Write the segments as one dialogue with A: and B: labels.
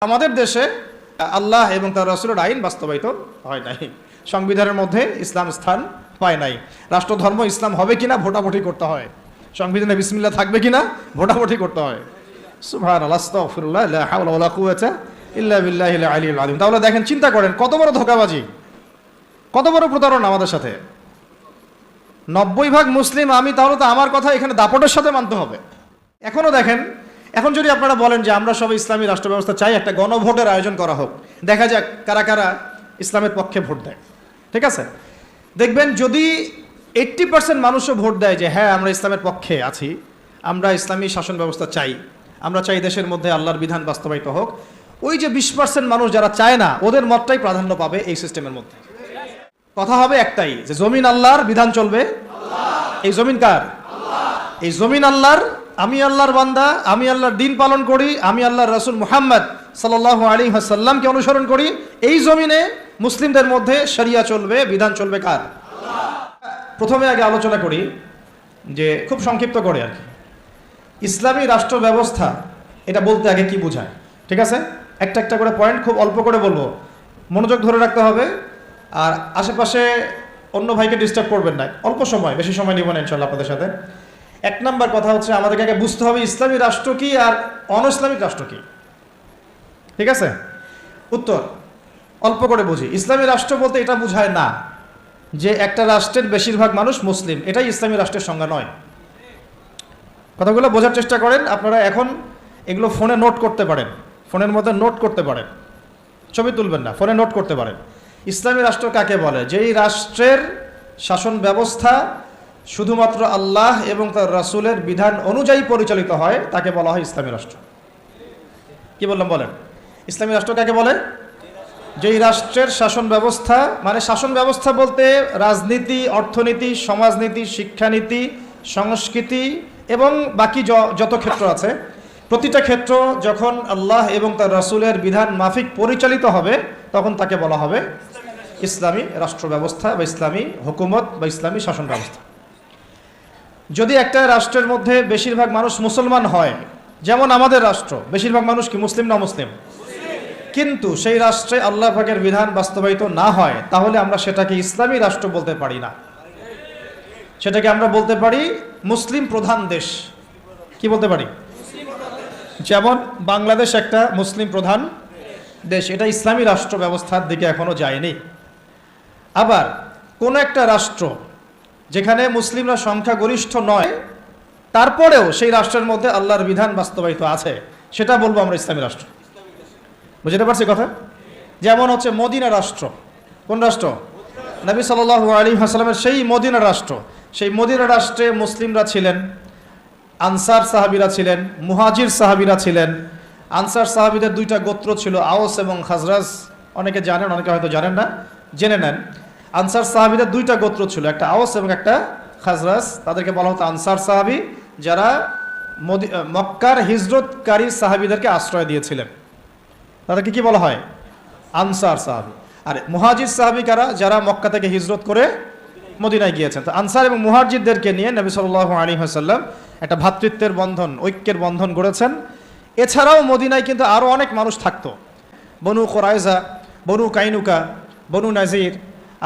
A: আমাদের দেশে আল্লাহ এবং তার রাসূলের আইন বাস্তবায়িত হয় নাই। সংবিধানের মধ্যে ইসলাম স্থান পায় নাই। রাষ্ট্রধর্ম ইসলাম হবে কিনা ভোটাভুটি করতে হয়। সংবিধানে বিসমিল্লাহ থাকবে কিনা ভোটাভুটি করতে হয়। সুবহানাল্লাহ, আস্তাগফিরুল্লাহ, লা হাওলা ওয়ালা কুওয়াতা ইল্লা বিল্লাহিল আলিয়্যিল আযীম। তাহলে দেখেন, চিন্তা করেন কত বড় ধোঁকাবাজি, কত বড় প্রতারণা আমাদের সাথে। 90% মুসলিম আমি, তাহলে তো আমার কথা এখানে দাপটের সাথে মানতে হবে। এখনো দেখেন, এখন যদি আপনারা বলেন যে আমরা সবাই ইসলামী রাষ্ট্র ব্যবস্থা চাই, একটা গণভোটের আয়োজন করা হোক, দেখা যাক কারা কারা ইসলামের পক্ষে ভোট দেয়। ঠিক আছে, দেখবেন যদি 80% মানুষও ভোট দেয় যে হ্যাঁ আমরা ইসলামের পক্ষে আছি, আমরা ইসলামী শাসন ব্যবস্থা চাই, আমরা চাই দেশের মধ্যে আল্লাহর বিধান বাস্তবায়িত হোক, ওই যে 20% মানুষ যারা চায় না, ওদের মতটাই প্রাধান্য পাবে এই সিস্টেমের মধ্যে। কথা হবে একটাই, যে জমিন আল্লাহর, বিধান চলবে। এই জমিন কার? এই জমিন আল্লাহর। আমি আল্লাহর বান্দা, আমি আল্লাহর দিন পালন করি, আমি আল্লাহর রাসূল মুহাম্মদ সাল্লাল্লাহু আলাইহি ওয়াসাল্লামকে অনুসরণ করি। এই জমিনে মুসলিমদের মধ্যে শরিয়া চলবে, বিধান চলবে কার? প্রথমে আগে আলোচনা করি যে খুব সংক্ষিপ্ত করে আর কি, ইসলামী রাষ্ট্র ব্যবস্থা এটা বলতে আগে কি বোঝায়। ঠিক আছে, একটা একটা করে পয়েন্ট খুব অল্প করে বলবো, মনোযোগ ধরে রাখতে হবে, আর আশেপাশে অন্য ভাইকে ডিস্টার্ব করবেন না। অল্প সময়, বেশি সময় নিব না ইনশাআল্লাহ আপনাদের সাথে। এক নম্বর কথা হচ্ছে, আমাদেরকে আগে বুঝতে হবে ইসলামী রাষ্ট্র কি আর অন ইসলামিক রাষ্ট্র কি। ঠিক আছে, উত্তর অল্প করে বুঝি। ইসলামী রাষ্ট্র বলতে এটা বোঝায় না যে একটা রাষ্ট্রের বেশিরভাগ মানুষ মুসলিম, এটাই ইসলামী রাষ্ট্রের সংজ্ঞা নয়। কথাগুলো বোঝার চেষ্টা করেন। আপনারা এখন এগুলো ফোনে নোট করতে পারেন, ফোনের মধ্যে নোট করতে পারেন, ছবি তুলবেন না, ফোনে নোট করতে পারেন। ইসলামী রাষ্ট্র কাকে বলে? যেই রাষ্ট্রের শাসন ব্যবস্থা শুধুমাত্র আল্লাহ এবং তার রাসূলের বিধান অনুযায়ী পরিচালিত হয়, তাকে বলা হয় ইসলামী রাষ্ট্র। কি বললাম বলেন? ইসলামী রাষ্ট্র কাকে বলে? যেই রাষ্ট্রের শাসন ব্যবস্থা, মানে শাসন ব্যবস্থা বলতে রাজনীতি, অর্থনীতি, সমাজনীতি, শিক্ষানীতি, সংস্কৃতি এবং বাকি যত ক্ষেত্র আছে, প্রতিটা ক্ষেত্র যখন আল্লাহ এবং তার রাসূলের বিধান মাফিক পরিচালিত হবে, তখন তাকে বলা হবে ইসলামী রাষ্ট্র ব্যবস্থা বা ইসলামী হুকুমত বা ইসলামী শাসন ব্যবস্থা। যদি একটা রাষ্ট্রের মধ্যে বেশিরভাগ মানুষ মুসলমান হয়, যেমন আমাদের রাষ্ট্র, বেশিরভাগ মানুষ কি মুসলিম না মুসলিম? কিন্তু সেই রাষ্ট্রে আল্লাহ পাকের বিধান বাস্তবায়িত না হয়, তাহলে আমরা সেটাকে ইসলামী রাষ্ট্র বলতে পারি না। সেটাকে আমরা বলতে পারি মুসলিম প্রধান দেশ। কি বলতে পারি? যেমন বাংলাদেশ একটা মুসলিম প্রধান দেশ, এটা ইসলামী রাষ্ট্র ব্যবস্থার দিকে এখনো যায়নি। আবার কোন একটা রাষ্ট্র যেখানে মুসলিমরা সংখ্যাগরিষ্ঠ নয়, তারপরেও সেই রাষ্ট্রের মধ্যে আল্লাহর বিধান বাস্তবায়িত আছে, সেটা বলবো আমরা ইসলামী রাষ্ট্র। বুঝতে পারছি কথা? যেমন হচ্ছে মদিনা রাষ্ট্র। কোন রাষ্ট্র? নবী সাল্লাল্লাহু আলাইহি ওয়াসাল্লামের সেই মদিনা রাষ্ট্র। সেই মদিনা রাষ্ট্রে মুসলিমরা ছিলেন, আনসার সাহাবীরা ছিলেন, মুহাজির সাহাবীরা ছিলেন। আনসার সাহাবীদের দুইটা গোত্র ছিল, আওস এবং খাজরাজ। অনেকে জানেন, অনেকে হয়তো জানেন না, জেনে নেন। আনসার সাহাবীদের দুইটা গোত্র ছিল, একটা আওস এবং একটা খাজরাজ। তাদেরকে বলা হতো আনসার সাহাবী, যারা মক্কার হিজরতকারী সাহাবীদেরকে আশ্রয় দিয়েছিলেন, তাদেরকে কি বলা হয়? আনসার সাহাবী। আর মুহাজির সাহাবী কারা? যারা মক্কা থেকে হিজরত করে মদিনায় গিয়েছেন। তো আনসার এবং মুহাজিরদেরকে নিয়ে নবী সাল্লাল্লাহু আলাইহি ওয়াসাল্লাম একটা ভ্রাতৃত্বের বন্ধন, ঐক্যের বন্ধন গড়েছেন। এছাড়াও মদিনায় কিন্তু আরও অনেক মানুষ থাকতো, বনু কুরাইজা, বনু কাইনুকা, বনু নাজির,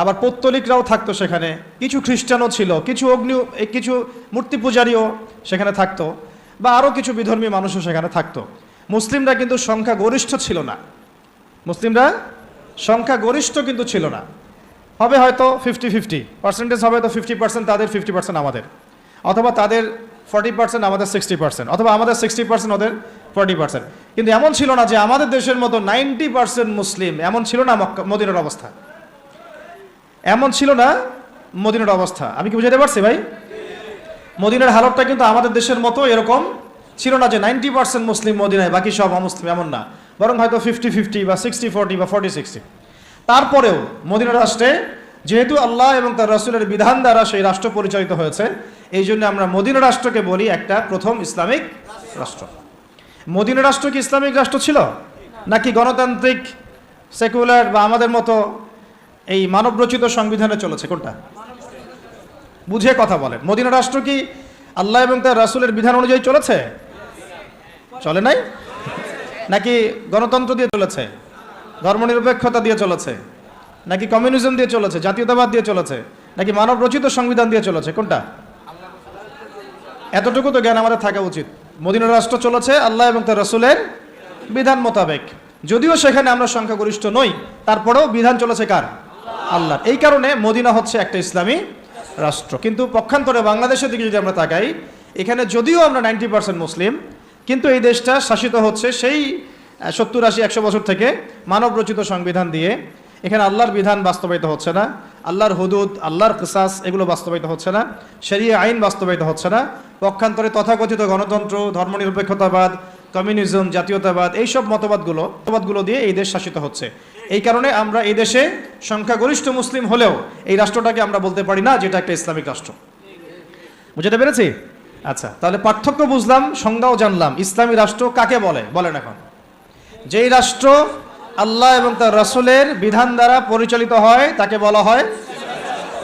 A: আবার পৌত্তলিকরাও থাকতো সেখানে। কিছু খ্রিস্টানও ছিল, কিছু মূর্তি পূজারীও সেখানে থাকতো, বা আরও কিছু বিধর্মী মানুষও সেখানে থাকতো। মুসলিমরা কিন্তু সংখ্যাগরিষ্ঠ ছিল না। মুসলিমরা সংখ্যাগরিষ্ঠ কিন্তু ছিল না। হবে হয়তো 50-50 পার্সেন্টেজ, হবে তো 50% তাদের, 50% আমাদের, অথবা তাদের 40% আমাদের 60%, অথবা আমাদের 60% ওদের 40%। কিন্তু এমন ছিল না যে আমাদের দেশের মতো 90% মুসলিম, এমন ছিল না মদিনার অবস্থা। এমন ছিল না মদিনার অবস্থা। আমি কি বুঝাতে পারছি ভাই? মদিনার হালতটা কিন্তু আমাদের দেশের মতো এরকম ছিল না যে 90% মুসলিম মদিনায়, বাকি সব অমুসলিম, এমন না। বরং হয়তো 50-50 বা 60-40 বা 40-60। তারপরেও মদিনা রাষ্ট্রে যেহেতু আল্লাহ এবং তার রাসূলের বিধান দ্বারা সেই রাষ্ট্র পরিচালিত হয়েছে, এই জন্য আমরা মদিনা রাষ্ট্রকে বলি একটা প্রথম ইসলামিক রাষ্ট্র। মদিনা রাষ্ট্র কি ইসলামিক রাষ্ট্র ছিল, নাকি গণতান্ত্রিক, সেকুলার বা আমাদের মতো এই মানবরচিত সংবিধানে চলেছে? কোনটা? বুঝে কথা বলেন। মদিনা রাষ্ট্র কি আল্লাহ এবং তার রাসূলের বিধান অনুযায়ী চলেছে? চলে নাই? নাকি গণতন্ত্র দিয়ে চলেছে, ধর্মনিরপেক্ষতা দিয়ে চলেছে, নাকি কমিউনিজম দিয়ে চলেছে, জাতীয়তাবাদ দিয়ে চলেছে, নাকি মানব রচিত সংবিধান দিয়ে চলেছে? কোনটা? এতটুকু তো জ্ঞান আমাদের থাকা উচিত। মদিনা রাষ্ট্র চলেছে আল্লাহ এবং তার রাসূলের বিধান মোতাবেক, যদিও সেখানে আমরা সংখ্যাগরিষ্ঠ নই, তারপরেও বিধান চলেছে কার? আল্লাহ। এই কারণে মদিনা হচ্ছে একটা ইসলামী রাষ্ট্র। কিন্তু পক্ষান্তরে বাংলাদেশের দিকে যদি আমরা তাকাই, এখানে যদিও আমরা 90% মুসলিম, কিন্তু এই দেশটা শাসিত হচ্ছে সেই 70, 80, 100 বছর থেকে মানব রচিত সংবিধান দিয়ে। এখানে আল্লাহর বিধান বাস্তবায়িত হচ্ছে না, আল্লাহর হুদুদ, আল্লাহর কিসাস এগুলো বাস্তবায়িত হচ্ছে না, শরিয়া আইন বাস্তবায়িত হচ্ছে না। পক্ষান্তরে তথাকথিত গণতন্ত্র, ধর্মনিরপেক্ষতাবাদ, কমিউনিজম, জাতীয়তাবাদ এইসব মতবাদগুলো দিয়ে এই দেশ শাসিত হচ্ছে। এই কারণে আমরা এই দেশে সংখ্যাগরিষ্ঠ মুসলিম হলেও এই রাষ্ট্রটাকে আমরা বলতে পারি না যেটা একটা ইসলামিক রাষ্ট্র। বুঝতে পেরেছি? আচ্ছা, তাহলে পার্থক্য বুঝলাম, সংজ্ঞাও জানলাম। ইসলামী রাষ্ট্র কাকে বলে? বলেন এখন। যেই রাষ্ট্র আল্লাহ এবং তার রাসূলের বিধান দ্বারা পরিচালিত হয় তাকে বলা হয়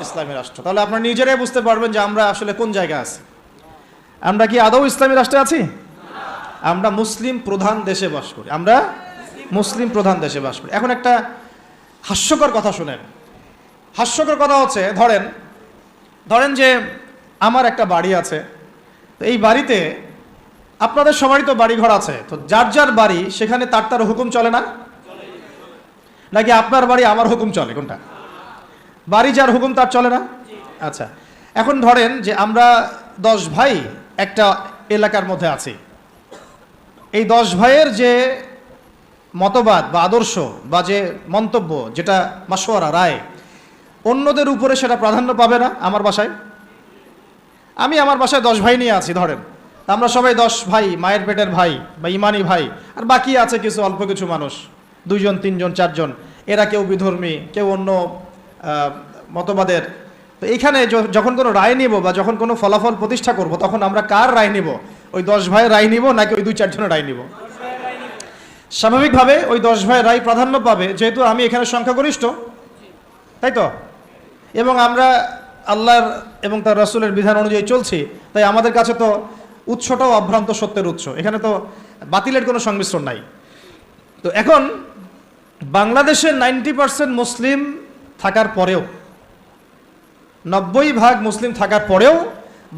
A: ইসলামী রাষ্ট্র। তাহলে আপনারা নিজেরাই বুঝতে পারবেন যে আমরা আসলে কোন জায়গায় আছি। আমরা কি আদৌ ইসলামী রাষ্ট্রে আছি? আমরা মুসলিম প্রধান দেশে বাস করি। আমরা মুসলিম প্রধান দেশে বাস করি। এখন একটা হাস্যকর কথা শুনেন। হাস্যকর কথা হচ্ছে, ধরেন যে আমার একটা বাড়ি আছে, তো এই বাড়িতে আপনাদের সবারই তো বাড়ি ঘর আছে, তো যার যার বাড়ি সেখানে তার হুকুম চলে না? নাকি আপনার বাড়ি আমার হুকুম চলে? কোনটা? বাড়ি যার হুকুম তার চলে না? আচ্ছা, এখন ধরেন যে আমরা 10 ভাই একটা এলাকার মধ্যে আছি। এই 10 ভাইয়ের যে মতবাদ বা আদর্শ বা যে মন্তব্য, যেটা মাশওয়ারা, রায়, অন্যদের উপরে সেটা প্রাধান্য পাবে না। আমার বাসায়, আমি আমার বাসায় 10 ভাই নিয়ে আছি ধরেন, আমরা সবাই 10 ভাই, মায়ের পেটের ভাই বা ইমানি ভাই, আর বাকি আছে কিছু অল্প কিছু মানুষ, 2 জন 3 জন 4 জন, এরা কেউ বিধর্মী, কেউ অন্য মতবাদের। তো এইখানে যখন কোনো রায় নিব বা যখন কোনো ফলাফল প্রতিষ্ঠা করব, তখন আমরা কার রায় নিব? ওই 10 ভাইয়ের রায় নিব নাকি ওই 2-4 জনের রায় নিব? স্বাভাবিকভাবে ওই 10 ভাইয়ের রায় প্রাধান্য পাবে, যেহেতু আমি এখানে সংখ্যাগরিষ্ঠ, তাই তো? এবং আমরা আল্লাহর এবং তার রাসূলের বিধান অনুযায়ী চলছি, তাই আমাদের কাছে তো উৎসটাও অভ্রান্ত সত্যের উৎস, এখানে তো বাতিলের কোনো সংমিশ্রণ নাই। তো এখন বাংলাদেশের 90% মুসলিম থাকার পরেও, 90% মুসলিম থাকার পরেও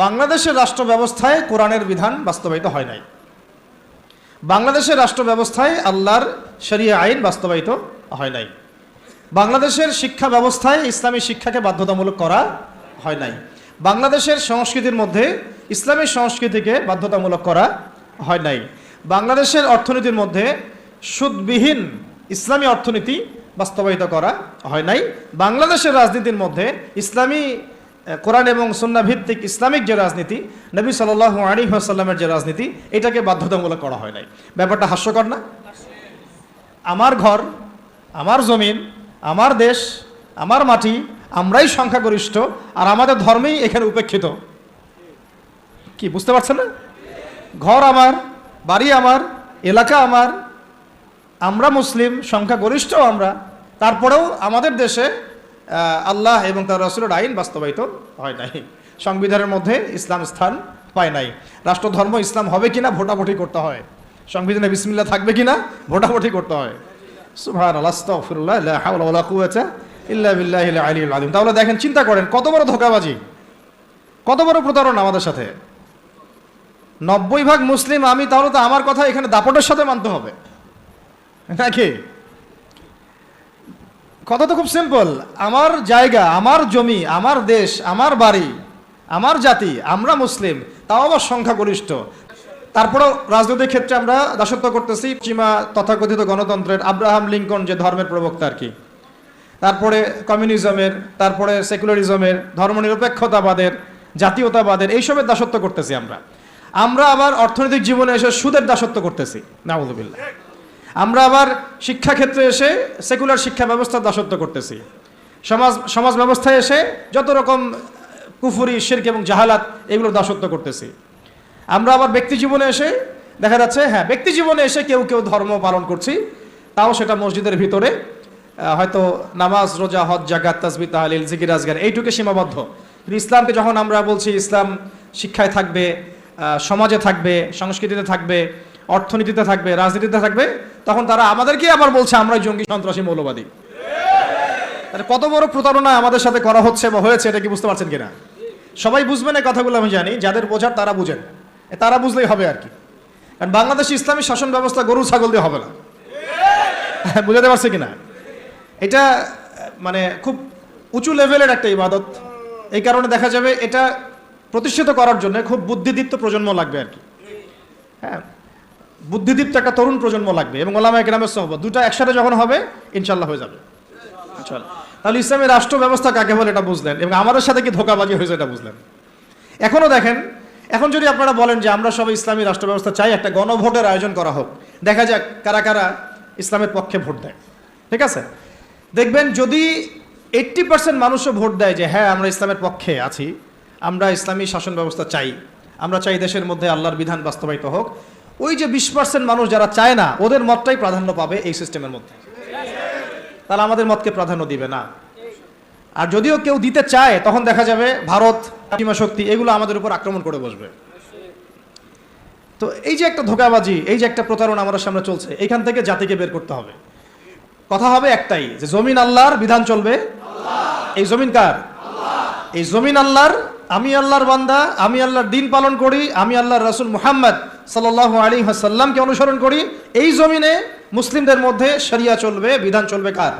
A: বাংলাদেশের রাষ্ট্র ব্যবস্থায় কোরআনের বিধান বাস্তবায়িত হয় নাই। বাংলাদেশের রাষ্ট্র ব্যবস্থায় আল্লাহর শরিয়া আইন বাস্তবায়িত হয় নাই। বাংলাদেশের শিক্ষা ব্যবস্থায় ইসলামী শিক্ষাকে বাধ্যতামূলক করা হয় নাই। বাংলাদেশের সংস্কৃতির মধ্যে ইসলামী সংস্কৃতিকে বাধ্যতামূলক করা হয় নাই। বাংলাদেশের অর্থনীতির মধ্যে সুদবিহীন ইসলামী অর্থনীতি বাস্তবায়িত করা হয় নাই। বাংলাদেশের রাজনীতির মধ্যে ইসলামী কোরআন এবং সুন্নাহ ভিত্তিক ইসলামিক যে রাজনীতি, নবী সাল্লাল্লাহু আলাইহি ওয়াসাল্লামের যে রাজনীতি, এটাকে বাধ্যতামূলক করা হয় নাই। ব্যাপারটা হাস্যকর না? আমার ঘর, আমার জমিন, আমার দেশ, আমার মাটি, আমরাই সংখ্যাগরিষ্ঠ, আর আমাদের ধর্মেই এখানে উপেক্ষিত। কি বুঝতে পারছেন না? ঘর আমার, বাড়ি আমার, এলাকা আমার, আমরা মুসলিম, সংখ্যাগরিষ্ঠ আমরা, তারপরেও আমাদের দেশে আল্লাহ এবং তার রাসূলের আইন বাস্তবায়িত হয় নাই। সংবিধানের মধ্যে ইসলাম স্থান পায় নাই। রাষ্ট্রধর্ম ইসলাম হবে কিনা ভোটাভুটি করতে হয়, সংবিধানে বিসমিল্লাহ থাকবে কিনা ভোটাভুটি করতে হয়। সুবহানাল্লাহ, আস্তাগফিরুল্লাহ, লা হাওলা ওয়ালা কুওয়াতা ইল্লা বিল্লাহিল আলিয়্যিল আযীম। তাহলে দেখেন, চিন্তা করেন কত বড় ধোঁকাবাজি, কত বড় প্রতারণা আমাদের সাথে। 90% মুসলিম আমি, তাহলে তো আমার কথা এখানে দাপটের সাথে মানতে হবে নাকি? কথা তো খুব সিম্পল। আমার জায়গা, আমার জমি, আমার দেশ, আমার বাড়ি, আমার জাতি, আমরা মুসলিম, তাও আবার সংখ্যাগরিষ্ঠ। তারপরেও রাজনৈতিক ক্ষেত্রে আমরা দাসত্ব করতেছি পশ্চিমা তথাকথিত গণতন্ত্রের, আব্রাহাম লিঙ্কন যে ধর্মের প্রবক্তা আর কি, তারপরে কমিউনিজমের, তারপরে সেকুলারিজমের, ধর্মনিরপেক্ষতাবাদের, জাতীয়তাবাদের, এইসবের দাসত্ব করতেছি আমরা আবার অর্থনৈতিক জীবনে এসে সুদের দাসত্ব করতেছি, নাউযুবিল্লাহ। আমরা আবার শিক্ষাক্ষেত্রে এসে সেকুলার শিক্ষা ব্যবস্থার দাসত্ব করতেছি। সমাজ ব্যবস্থায় এসে যত রকম কুফরি, শিরক এবং জাহালাত, এগুলোর দাসত্ব করতেছি। আমরা আবার ব্যক্তি জীবনে এসে দেখা যাচ্ছে, হ্যাঁ, ব্যক্তি জীবনে এসে কেউ কেউ ধর্ম পালন করছি, তাও সেটা মসজিদের ভিতরে, হয়তো নামাজ, রোজা, হজ, জাকাত, তাসবিহ, তাহলিল, জিকির, আজগার, এইটুকু সীমাবদ্ধ। কিন্তু ইসলামকে যখন আমরা বলছি ইসলাম শিক্ষায় থাকবে, সমাজে থাকবে, সংস্কৃতিতে থাকবে, অর্থনীতিতে থাকবে, রাজনীতিতে থাকবে, তখন তারা আমাদেরকে আবার বলছে আমরাই জঙ্গি, সন্ত্রাসী, মৌলবাদী। তাহলে কত বড় প্রতারণা আমাদের সাথে করা হচ্ছে বা হয়েছে, এটা কি বুঝতে পারছেন কিনা? সবাই বুঝবেন এই কথাগুলো, আমি জানি। যাদের বোঝার তারা বুঝেন, তারা বুঝলেই হবে আর কি। কারণ বাংলাদেশে ইসলামী শাসন ব্যবস্থা গরু ছাগল দিয়ে হবে না। বুঝাতে পারছে কিনা? এটা মানে খুব উঁচু লেভেলের একটা ইবাদত। এই কারণে দেখা যাবে এটা প্রতিষ্ঠিত করার জন্য খুব বুদ্ধিদীপ্ত প্রজন্ম লাগবে আর কি। হ্যাঁ, বুদ্ধিদীপ্ত একটা তরুণ প্রজন্ম লাগবে এবং ওলামায়ে কেরামের সোহবত, দুটো একসাথে যখন হবে ইনশাল্লাহ হয়ে যাবে। তাহলে ইসলামী রাষ্ট্র ব্যবস্থা কাকে বলে এটা বুঝলেন, এবং আমাদের সাথে কি ধোঁকাবাজি হয়েছে এটা বুঝলেন। এখনো দেখেন, এখন যদি আপনারা বলেন যে আমরা সবাই ইসলামী রাষ্ট্র ব্যবস্থা চাই, একটা গণভোটের আয়োজন করা হোক, দেখা যাক কারা কারা ইসলামের পক্ষে ভোট দেয়। ঠিক আছে, দেখবেন যদি 80% মানুষও ভোট দেয় যে হ্যাঁ আমরা ইসলামের পক্ষে আছি, আমরা ইসলামী শাসন ব্যবস্থা চাই, আমরা চাই দেশের মধ্যে আল্লাহর বিধান বাস্তবায়িত হোক, ওই যে 20% মানুষ যারা চায় না, ওদের মতটাই প্রাধান্য পাবে এই সিস্টেমের মধ্যে। তারা আমাদের মতকে প্রাধান্য দিবে না। আর যদিও কেউ দিতে চায়, তখন দেখা যাবে ভারত, পশ্চিমা শক্তি, এগুলো আমাদের উপর আক্রমণ করে বসবে। তো এই যে একটা ধোঁকাবাজি, এই যে একটা প্রতারণা আমাদের সামনে চলছে, এইখান থেকে জাতিকে বের করতে হবে। কথা হবে একটাই, যে জমিন আল্লাহর, বিধান চলবে। এই জমিন কার? এই জমিন আল্লাহর। আমি আল্লাহর বান্দা, আমি আল্লাহর দিন পালন করি, আমি আল্লাহর রাসূল মুহাম্মদ সাল্লাল্লাহু আলাইহি ওয়াসাল্লামকে অনুসরণ করি। এই জমিনে মুসলিমদের মধ্যে শরিয়া চলবে, বিধান চলবে কার?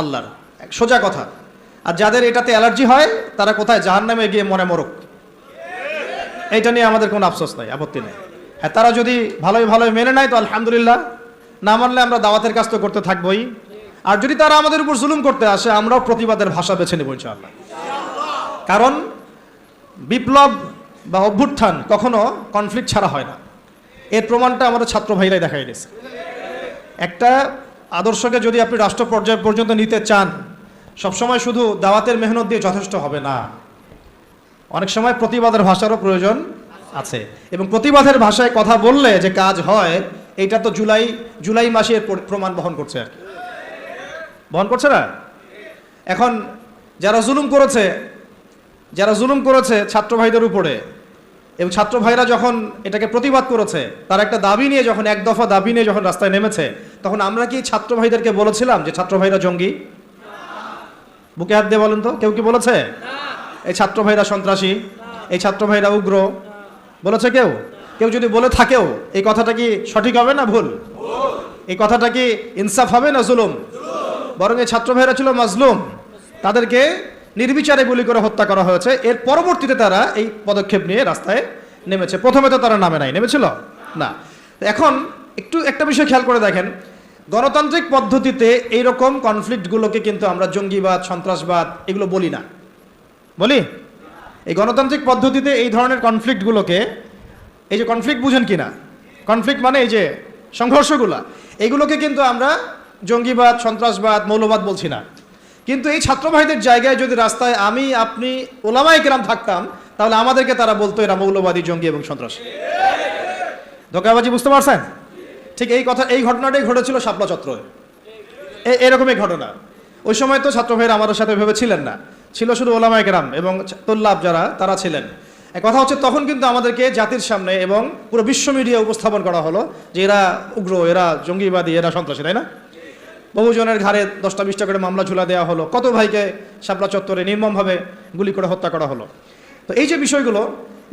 A: আল্লাহর। সোজা কথা। আর যাদের এটাতে অ্যালার্জি হয়, তারা কোথায়? জাহান্নামে গিয়ে মরে মরুক। এইটা নিয়ে আমাদের কোনো আফসোস নাই, আপত্তি নেই। হ্যাঁ, তারা যদি ভালোই ভালোই মেনে নেয় তো আলহামদুলিল্লাহ, না মানলে আমরা দাওয়াতের কাজ তো করতে থাকবোই। আর যদি তারা আমাদের উপর জুলুম করতে আসে, আমরাও প্রতিবাদের ভাষা বেছে নেব ইনশাআল্লাহ। কারণ বিপ্লব বা অভ্যুত্থান কখনো কনফ্লিক্ট ছাড়া হয় না। এর প্রমাণটা আমাদের ছাত্র ভাইরাই দেখাই দিয়েছে। একটা আদর্শকে যদি আপনি রাষ্ট্র পর্যায় পর্যন্ত নিতে চান, সবসময় শুধু দাওয়াতের মেহনত দিয়ে যথেষ্ট হবে না, অনেক সময় প্রতিবাদের ভাষারও প্রয়োজন আছে। এবং প্রতিবাদের ভাষায় কথা বললে যে কাজ হয়, এইটা তো জুলাই মাসে প্রমাণ বহন করছে আর কি। বহন করছে না? এখন যারা জুলুম করেছে ছাত্র ভাইদের উপরে, এবং ছাত্র ভাইরা যখন এটাকে প্রতিবাদ করেছে, তার একটা দাবি নিয়ে, যখন এক দফা দাবি নিয়ে যখন রাস্তায় নেমেছে, তখন আমরা কি ছাত্র ভাইদেরকে বলেছিলাম যে ছাত্র ভাইরা জঙ্গি? বুকে হাত দিয়ে বলেন তো, কেউ কি বলেছে এই ছাত্র ভাইরা সন্ত্রাসী, এই ছাত্র ভাইরা উগ্র? বলেছে কেউ? কেউ যদি বলে থাকেও, এই কথাটা কি সঠিক হবে না ভুল? এই কথাটা কি ইনসাফ হবে না জুলুম? বরং এই ছাত্র ভাইরা ছিল মাজলুম, তাদেরকে নির্বিচারে গুলি করে হত্যা করা হয়েছে। এর পরবর্তীতে তারা এই পদক্ষেপ নিয়ে রাস্তায় নেমেছে। প্রথমে তো তারা নামে নাই, নেমেছিল না। এখন একটু একটা বিষয় খেয়াল করে দেখেন, গণতান্ত্রিক পদ্ধতিতে এইরকম কনফ্লিক্টগুলোকে কিন্তু আমরা জঙ্গিবাদ, সন্ত্রাসবাদ এগুলো বলি না। বলি? এই গণতান্ত্রিক পদ্ধতিতে এই ধরনের কনফ্লিক্টগুলোকে, এই যে কনফ্লিক্ট বুঝেন কিনা, কনফ্লিক্ট মানে এই যে সংঘর্ষগুলা, এইগুলোকে কিন্তু আমরা জঙ্গিবাদ, সন্ত্রাসবাদ, মৌলবাদ বলছি না। কিন্তু এই ছাত্র ভাইদের জায়গায় যদি রাস্তায় আমি, আপনি, ওলামায়ে কেরাম থাকতাম, তাহলে আমাদেরকে তারা বলতো এরা মৌলবাদী, জঙ্গি এবং সন্ত্রাসী। ধোঁকাবাজি বুঝতে পারছেন? ঠিক এই ঘটনাটাই ঘটেছিল শাপলা চত্বরে। এরকমই ঘটনা। ওই সময় তো ছাত্র ভাইরা আমাদের সাথে ভেবে ছিলেন না, ছিল শুধু ওলামায়ে কেরাম এবং তুল্লাব যারা, তারা ছিলেন। কথা হচ্ছে তখন কিন্তু আমাদেরকে জাতির সামনে এবং পুরো বিশ্ব মিডিয়া উপস্থাপন করা হলো যে এরা উগ্র, এরা জঙ্গিবাদী, এরা সন্ত্রাসী, তাই না? বহুজনের ঘাড়ে 10টা-20টা করে মামলা ঝুলা দেওয়া হলো, কত ভাইকে শাপলা চত্বরে নির্মমভাবে গুলি করে হত্যা করা হলো। তো এই যে বিষয়গুলো,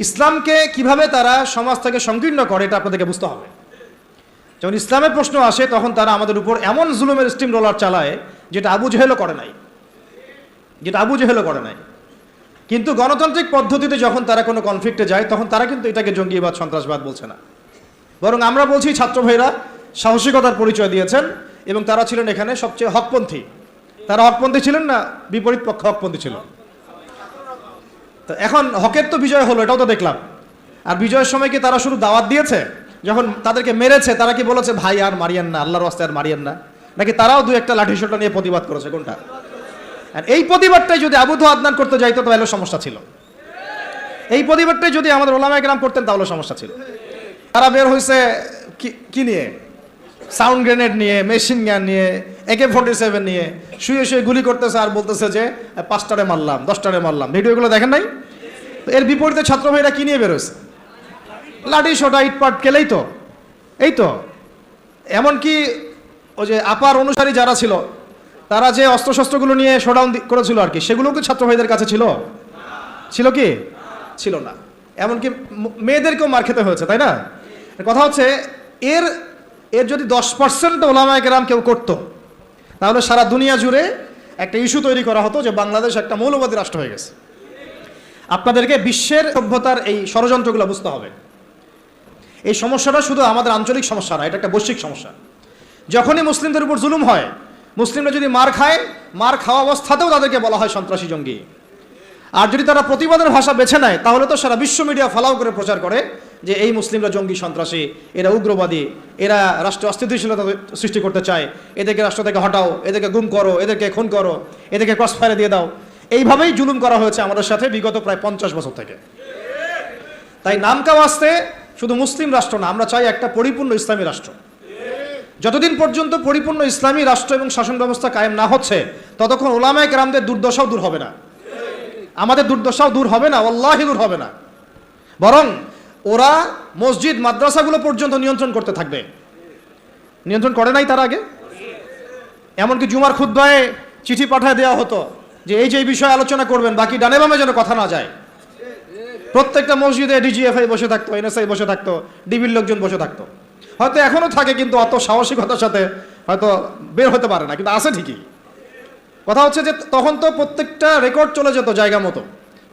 A: ইসলামকে কিভাবে তারা সমাজ থেকে সংকীর্ণ করে, এটা আপনাদেরকে বুঝতে হবে। যখন ইসলামের প্রশ্ন আসে, তখন তারা আমাদের উপর এমন জুলুমের স্টিম রোলার চালায় যেটা আবু জেহেলও করে নাই। কিন্তু গণতান্ত্রিক পদ্ধতিতে যখন তারা কোনো কনফ্লিক্টে যায়, তখন তারা কিন্তু এটাকে জঙ্গিবাদ, সন্ত্রাসবাদ বলছে না, বরং আমরা বলছি ছাত্র ভাইরা সাহসিকতার পরিচয় দিয়েছেন এবং তারা ছিলেন এখানে সবচেয়ে হকপন্থী। তারা হকপন্থী ছিলেন না বিপরীত পক্ষ হকপন্থী ছিল? তো এখন হকের তো বিজয় হলো, এটাও তো দেখলাম। আর বিজয়ের সময় কি তারা শুধু দাওয়াত দিয়েছে? যখন তাদেরকে মেরেছে, তারা কি বলেছে ভাই আর মারিয়েন না, আল্লাহর রাস্তায় আর মারিয়েন না? নাকি তারাও দু একটা লাঠি সোটা নিয়ে প্রতিবাদ করেছে? কোনটা? আর এই প্রতিবাদটাই যদি আবু আদনান করতে যাইতো তাহলে সমস্যা ছিল। এই প্রতিবাদটাই যদি আমাদের ওলামায়ে কেরাম করতেন তাহলে সমস্যা ছিল। তারা বের হয়েছে কি নিয়ে? সাউন্ড গ্রেনেড নিয়ে, মেশিন গান নিয়ে, AK-47 নিয়ে শুয়ে শুয়ে গুলি করতেছে আর বলতেছে যে 5টারে মারলাম, 10টারে মারলাম। ভিডিওগুলো দেখেন নাই? এর বিপরীতে ছাত্র ভাইরা কি নিয়ে বেরোছে? লাঠি সোটা, ইটপাট খেলেই তো এই তো, এমনকি ওই যে আপার অনুসারী যারা ছিল তারা যে অস্ত্রশস্ত্রগুলো নিয়ে শোডাউন করেছিল আর কি, সেগুলো তো ছাত্র ভাইদের কাছে ছিল, ছিল কি ছিল না। এমনকি মেয়েদেরকেও মার খেতে হয়েছে, তাই না? কথা হচ্ছে এর এর যদি 10% ওলামায়ে কেরাম কেউ করতো, তাহলে সারা দুনিয়া জুড়ে একটা ইস্যু তৈরি করা হতো যে বাংলাদেশ একটা মৌলবাদী রাষ্ট্র হয়ে গেছে। আপনাদেরকে বিশ্বের সভ্যতার এই ষড়যন্ত্রগুলো বুঝতে হবে। এই সমস্যাটা শুধু আমাদের আঞ্চলিক সমস্যা না, এটা একটা বৈশ্বিক সমস্যা। যখনই মুসলিমদের উপর জুলুম হয়, মুসলিমরা যদি মার খায়, মার খাওয়া অবস্থাতেও তাদেরকে বলা হয় সন্ত্রাসী জঙ্গি। আর যদি তারা প্রতিবাদের ভাষা বেছে নেয়, তাহলে তো সারা বিশ্ব মিডিয়া ফলাও করে প্রচার করে যে এই মুসলিমরা জঙ্গি, সন্ত্রাসী, এরা উগ্রবাদী, এরা রাষ্ট্রে অস্থিতিশীলতা সৃষ্টি করতে চায়, এদেরকে রাষ্ট্র থেকে হটাও, এদেরকে গুম করো, এদেরকে খুন করো, এদেরকে ক্রসফায়ারে দিয়ে দাও। এইভাবেই জুলুম করা হয়েছে আমাদের সাথে বিগত প্রায় 50 বছর থেকে। তাই নামকা ওয়াস্তে শুধু মুসলিম রাষ্ট্র না, আমরা চাই একটা পরিপূর্ণ ইসলামী রাষ্ট্র। যতদিন পর্যন্ত পরিপূর্ণ ইসলামী রাষ্ট্র এবং শাসন ব্যবস্থা কায়েম না হচ্ছে, ততক্ষণ উলামায়ে কেরামদের দুর্দশাও দূর হবে না, আমাদের দুর্দশাও দূর হবে না, আল্লাহি দূর হবে না। বরং ওরা মসজিদ মাদ্রাসাগুলো পর্যন্ত নিয়ন্ত্রণ করতে থাকবে। নিয়ন্ত্রণ করে নাই তার আগে? এমনকি জুমার খুতবায় চিঠি পাঠিয়ে দেওয়া হতো যে এই যে বিষয়ে আলোচনা করবেন, বাকি ডানে বামে যেন কথা না যায়। প্রত্যেকটা মসজিদে ডিজিএফআই বসে থাকতো, এনএসআই বসে থাকতো, ডিবির লোকজন বসে থাকতো। হয়তো এখনো থাকে, কিন্তু অত সাহসিকতার সাথে হয়তো বের হতে পারে না, কিন্তু আছে ঠিকই। কথা হচ্ছে যে তখন তো প্রত্যেকটা রেকর্ড চলে যেত জায়গা মতো,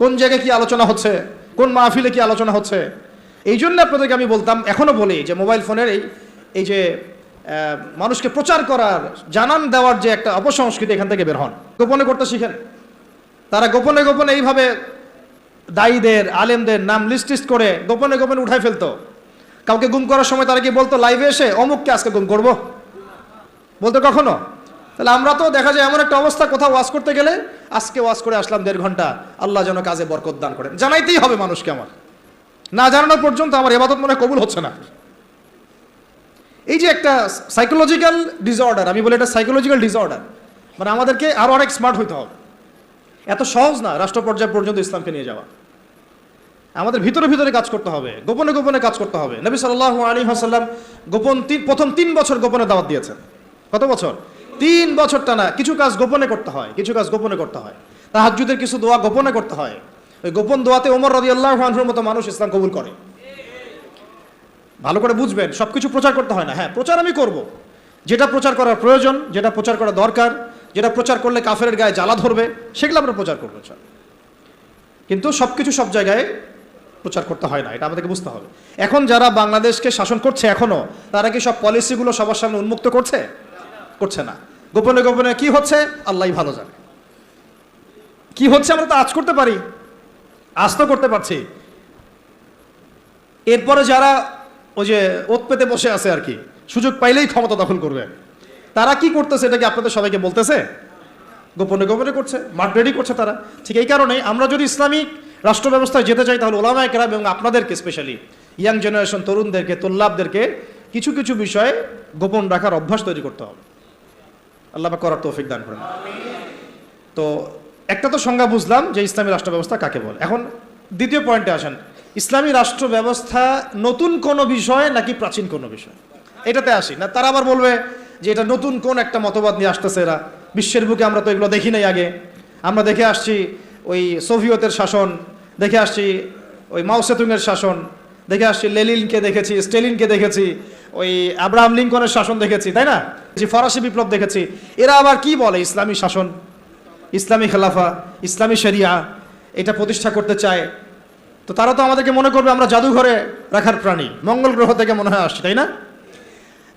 A: কোন জায়গায় কি আলোচনা হচ্ছে, কোন মাহফিলে কি আলোচনা হচ্ছে। এই জন্য আপনাদেরকে আমি বলতাম, এখনো বলি যে মোবাইল ফোনের এই যে মানুষকে প্রচার করার, জানান দেওয়ার যে একটা অপসংস্কৃতি, এখান থেকে বের হন, গোপনে করতে শিখেন। তারা গোপনে গোপনে এইভাবে দায়ীদের, আলেমদের নাম লিস্ট করে গোপনে গোপনে উঠাই ফেলতো। কাউকে গুম করার সময় তারা কি বলতো লাইভে এসে অমুককে আজকে গুম করবো? বলতো কখনো? তাহলে আমরা তো দেখা যায় এমন একটা অবস্থা, কোথাও ওয়াজ করতে গেলে আজকে ওয়াজ করে আসলাম 1.5 ঘন্টা, আল্লাহ যেন কাজে বরকত দান করেন, জানাইতেই হবে মানুষকে। আমার না জানানোর পর্যন্ত আমার ইবাদত মনে কবুল হচ্ছে না। এই যে একটা সাইকোলজিক্যাল ডিসঅর্ডার, আমি বলি এটা সাইকোলজিক্যাল ডিসঅর্ডার। মানে আমাদেরকে আরো অনেক স্মার্ট হইতে হবে। এত সহজ না রাষ্ট্র পর্যায় পর্যন্ত ইসলামকে নিয়ে যাওয়া। আমাদের ভিতরে ভিতরে কাজ করতে হবে, গোপনে গোপনে কাজ করতে হবে। নবী সাল্লাল্লাহু আলাইহি ওয়াসাল্লাম প্রথম 3 বছর গোপনে দাওয়াত দিয়েছেন। কত বছর? 3 বছর টানা। কিছু কাজ গোপনে করতে হয়, কিছু কাজ গোপনে করতে হয়। তাহাজ্জুদের কিছু দোয়া গোপনে করতে হয়। ওই গোপন দোয়াতে ওমর রাদিয়াল্লাহু আনহুর মতো মানুষ ইসলাম কবুল করে। ভালো করে বুঝবেন, সবকিছু প্রচার করতে হয় না। হ্যাঁ, প্রচার আমি করব, যেটা প্রচার করার প্রয়োজন, যেটা প্রচার করা দরকার, যেটা প্রচার করলে কাফেরের গায়ে জ্বালা ধরবে, সেগুলো আমরা প্রচার করবো। কিন্তু সবকিছু সব জায়গায় প্রচার করতে হয় না, এটা আমাদেরকে বুঝতে হবে। এখন যারা বাংলাদেশকে শাসন করছে এখনো, তারা কি সব পলিসিগুলো সবার সামনে উন্মুক্ত করছে? করছে না। গোপনে গোপনে কি হচ্ছে আল্লাহই ভালো জানে। কি হচ্ছে আমরা তো আজ করতে পারি, আজ তো করতে পারছি। এরপরে যারা ওই যে ওত পেতে বসে আছে আর কি, সুযোগ পাইলেই ক্ষমতা দখল করবে, তারা কি করতেছে এটা কি আপনাদের সবাইকে বলতেছে? গোপনে গোপনে করছে, মাঠ রেডি করছে তারা। ঠিক এই কারণেই আমরা যদি ইসলামিক রাষ্ট্র ব্যবস্থায় যেতে চাই, তাহলে ওলামায়ে কেরাম এবং আপনাদেরকে, স্পেশালি ইয়াং জেনারেশন, তরুণদেরকে, তোল্লাবদেরকে কিছু কিছু বিষয়ে গোপন রাখার অভ্যাস তৈরি করতে হবে। আল্লাহ পাক করার তৌফিক দান করেন। তো একটা তো সংজ্ঞা বুঝলাম যে ইসলামী রাষ্ট্র ব্যবস্থা কাকে বলে। এখন দ্বিতীয় পয়েন্টে আসেন, ইসলামী রাষ্ট্র ব্যবস্থা নতুন কোনো বিষয় নাকি প্রাচীন কোনো বিষয়, এটাতে আসি না। তারা আবার বলবে যে এটা নতুন কোন একটা মতবাদ নিয়ে আসতেছে এরা, বিশ্বের বুকে আমরা তো এগুলো দেখি নাই আগে। আমরা দেখে আসছি ওই সোভিয়েতের শাসন, দেখে আসছি ওই মাও সেতুংয়ের শাসন, দেখে আসছি লেনিনকে দেখেছি, স্টেলিনকে দেখেছি, ওই আব্রাহাম লিঙ্কনের শাসন দেখেছি, তাই না? যে ফরাসি বিপ্লব দেখেছি। এরা আবার কি বলে ইসলামী শাসন, ইসলামী খেলাফা, ইসলামী শরিয়া এটা প্রতিষ্ঠা করতে চায়। তো তারা তো আমাদেরকে মনে করবে আমরা জাদুঘরে রাখার প্রাণী, মঙ্গল গ্রহ থেকে মনে হয় আসছি, তাই না?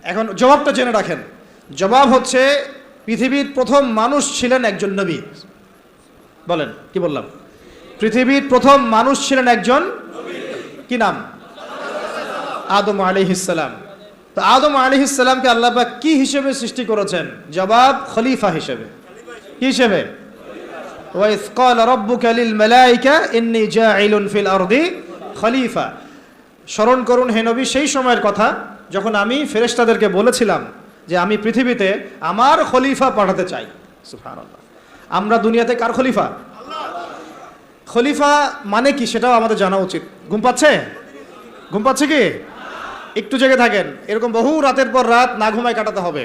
A: এখন জবাবটা জেনে রাখেন। জবাব হচ্ছে, পৃথিবীর প্রথম মানুষ ছিলেন একজন নবী। বলেন, কি বললাম? পৃথিবীর প্রথম মানুষ ছিলেন একজন, কি নাম? আদম আলাইহিস সালাম। তো আদম আলাইহিস সালামকে আল্লাহ পাক কি হিসেবে সৃষ্টি করেছেন? জবাব, খলিফা হিসেবে। কি হিসেবে? ওয়া ইয ক্বালা রাব্বুকা লিল মালায়েকা ইন্নী জাইলুন ফিল আরদি খলিফা। স্মরণ করুন হে নবী সেই সময়ের কথা যখন আমি ফেরেশতাদেরকে বলেছিলাম যে আমি পৃথিবীতে আমার খলিফা পাঠাতে চাই। সুবহানাল্লাহ। আমরা দুনিয়াতে কার খলিফা? খলিফা মানে কি সেটাও আমাদের জানা উচিত। ঘুম পাচ্ছে? ঘুম পাচ্ছে কি? একটু জেগে থাকেন, এরকম বহু রাতের পর রাত না ঘুমায় কাটাতে হবে,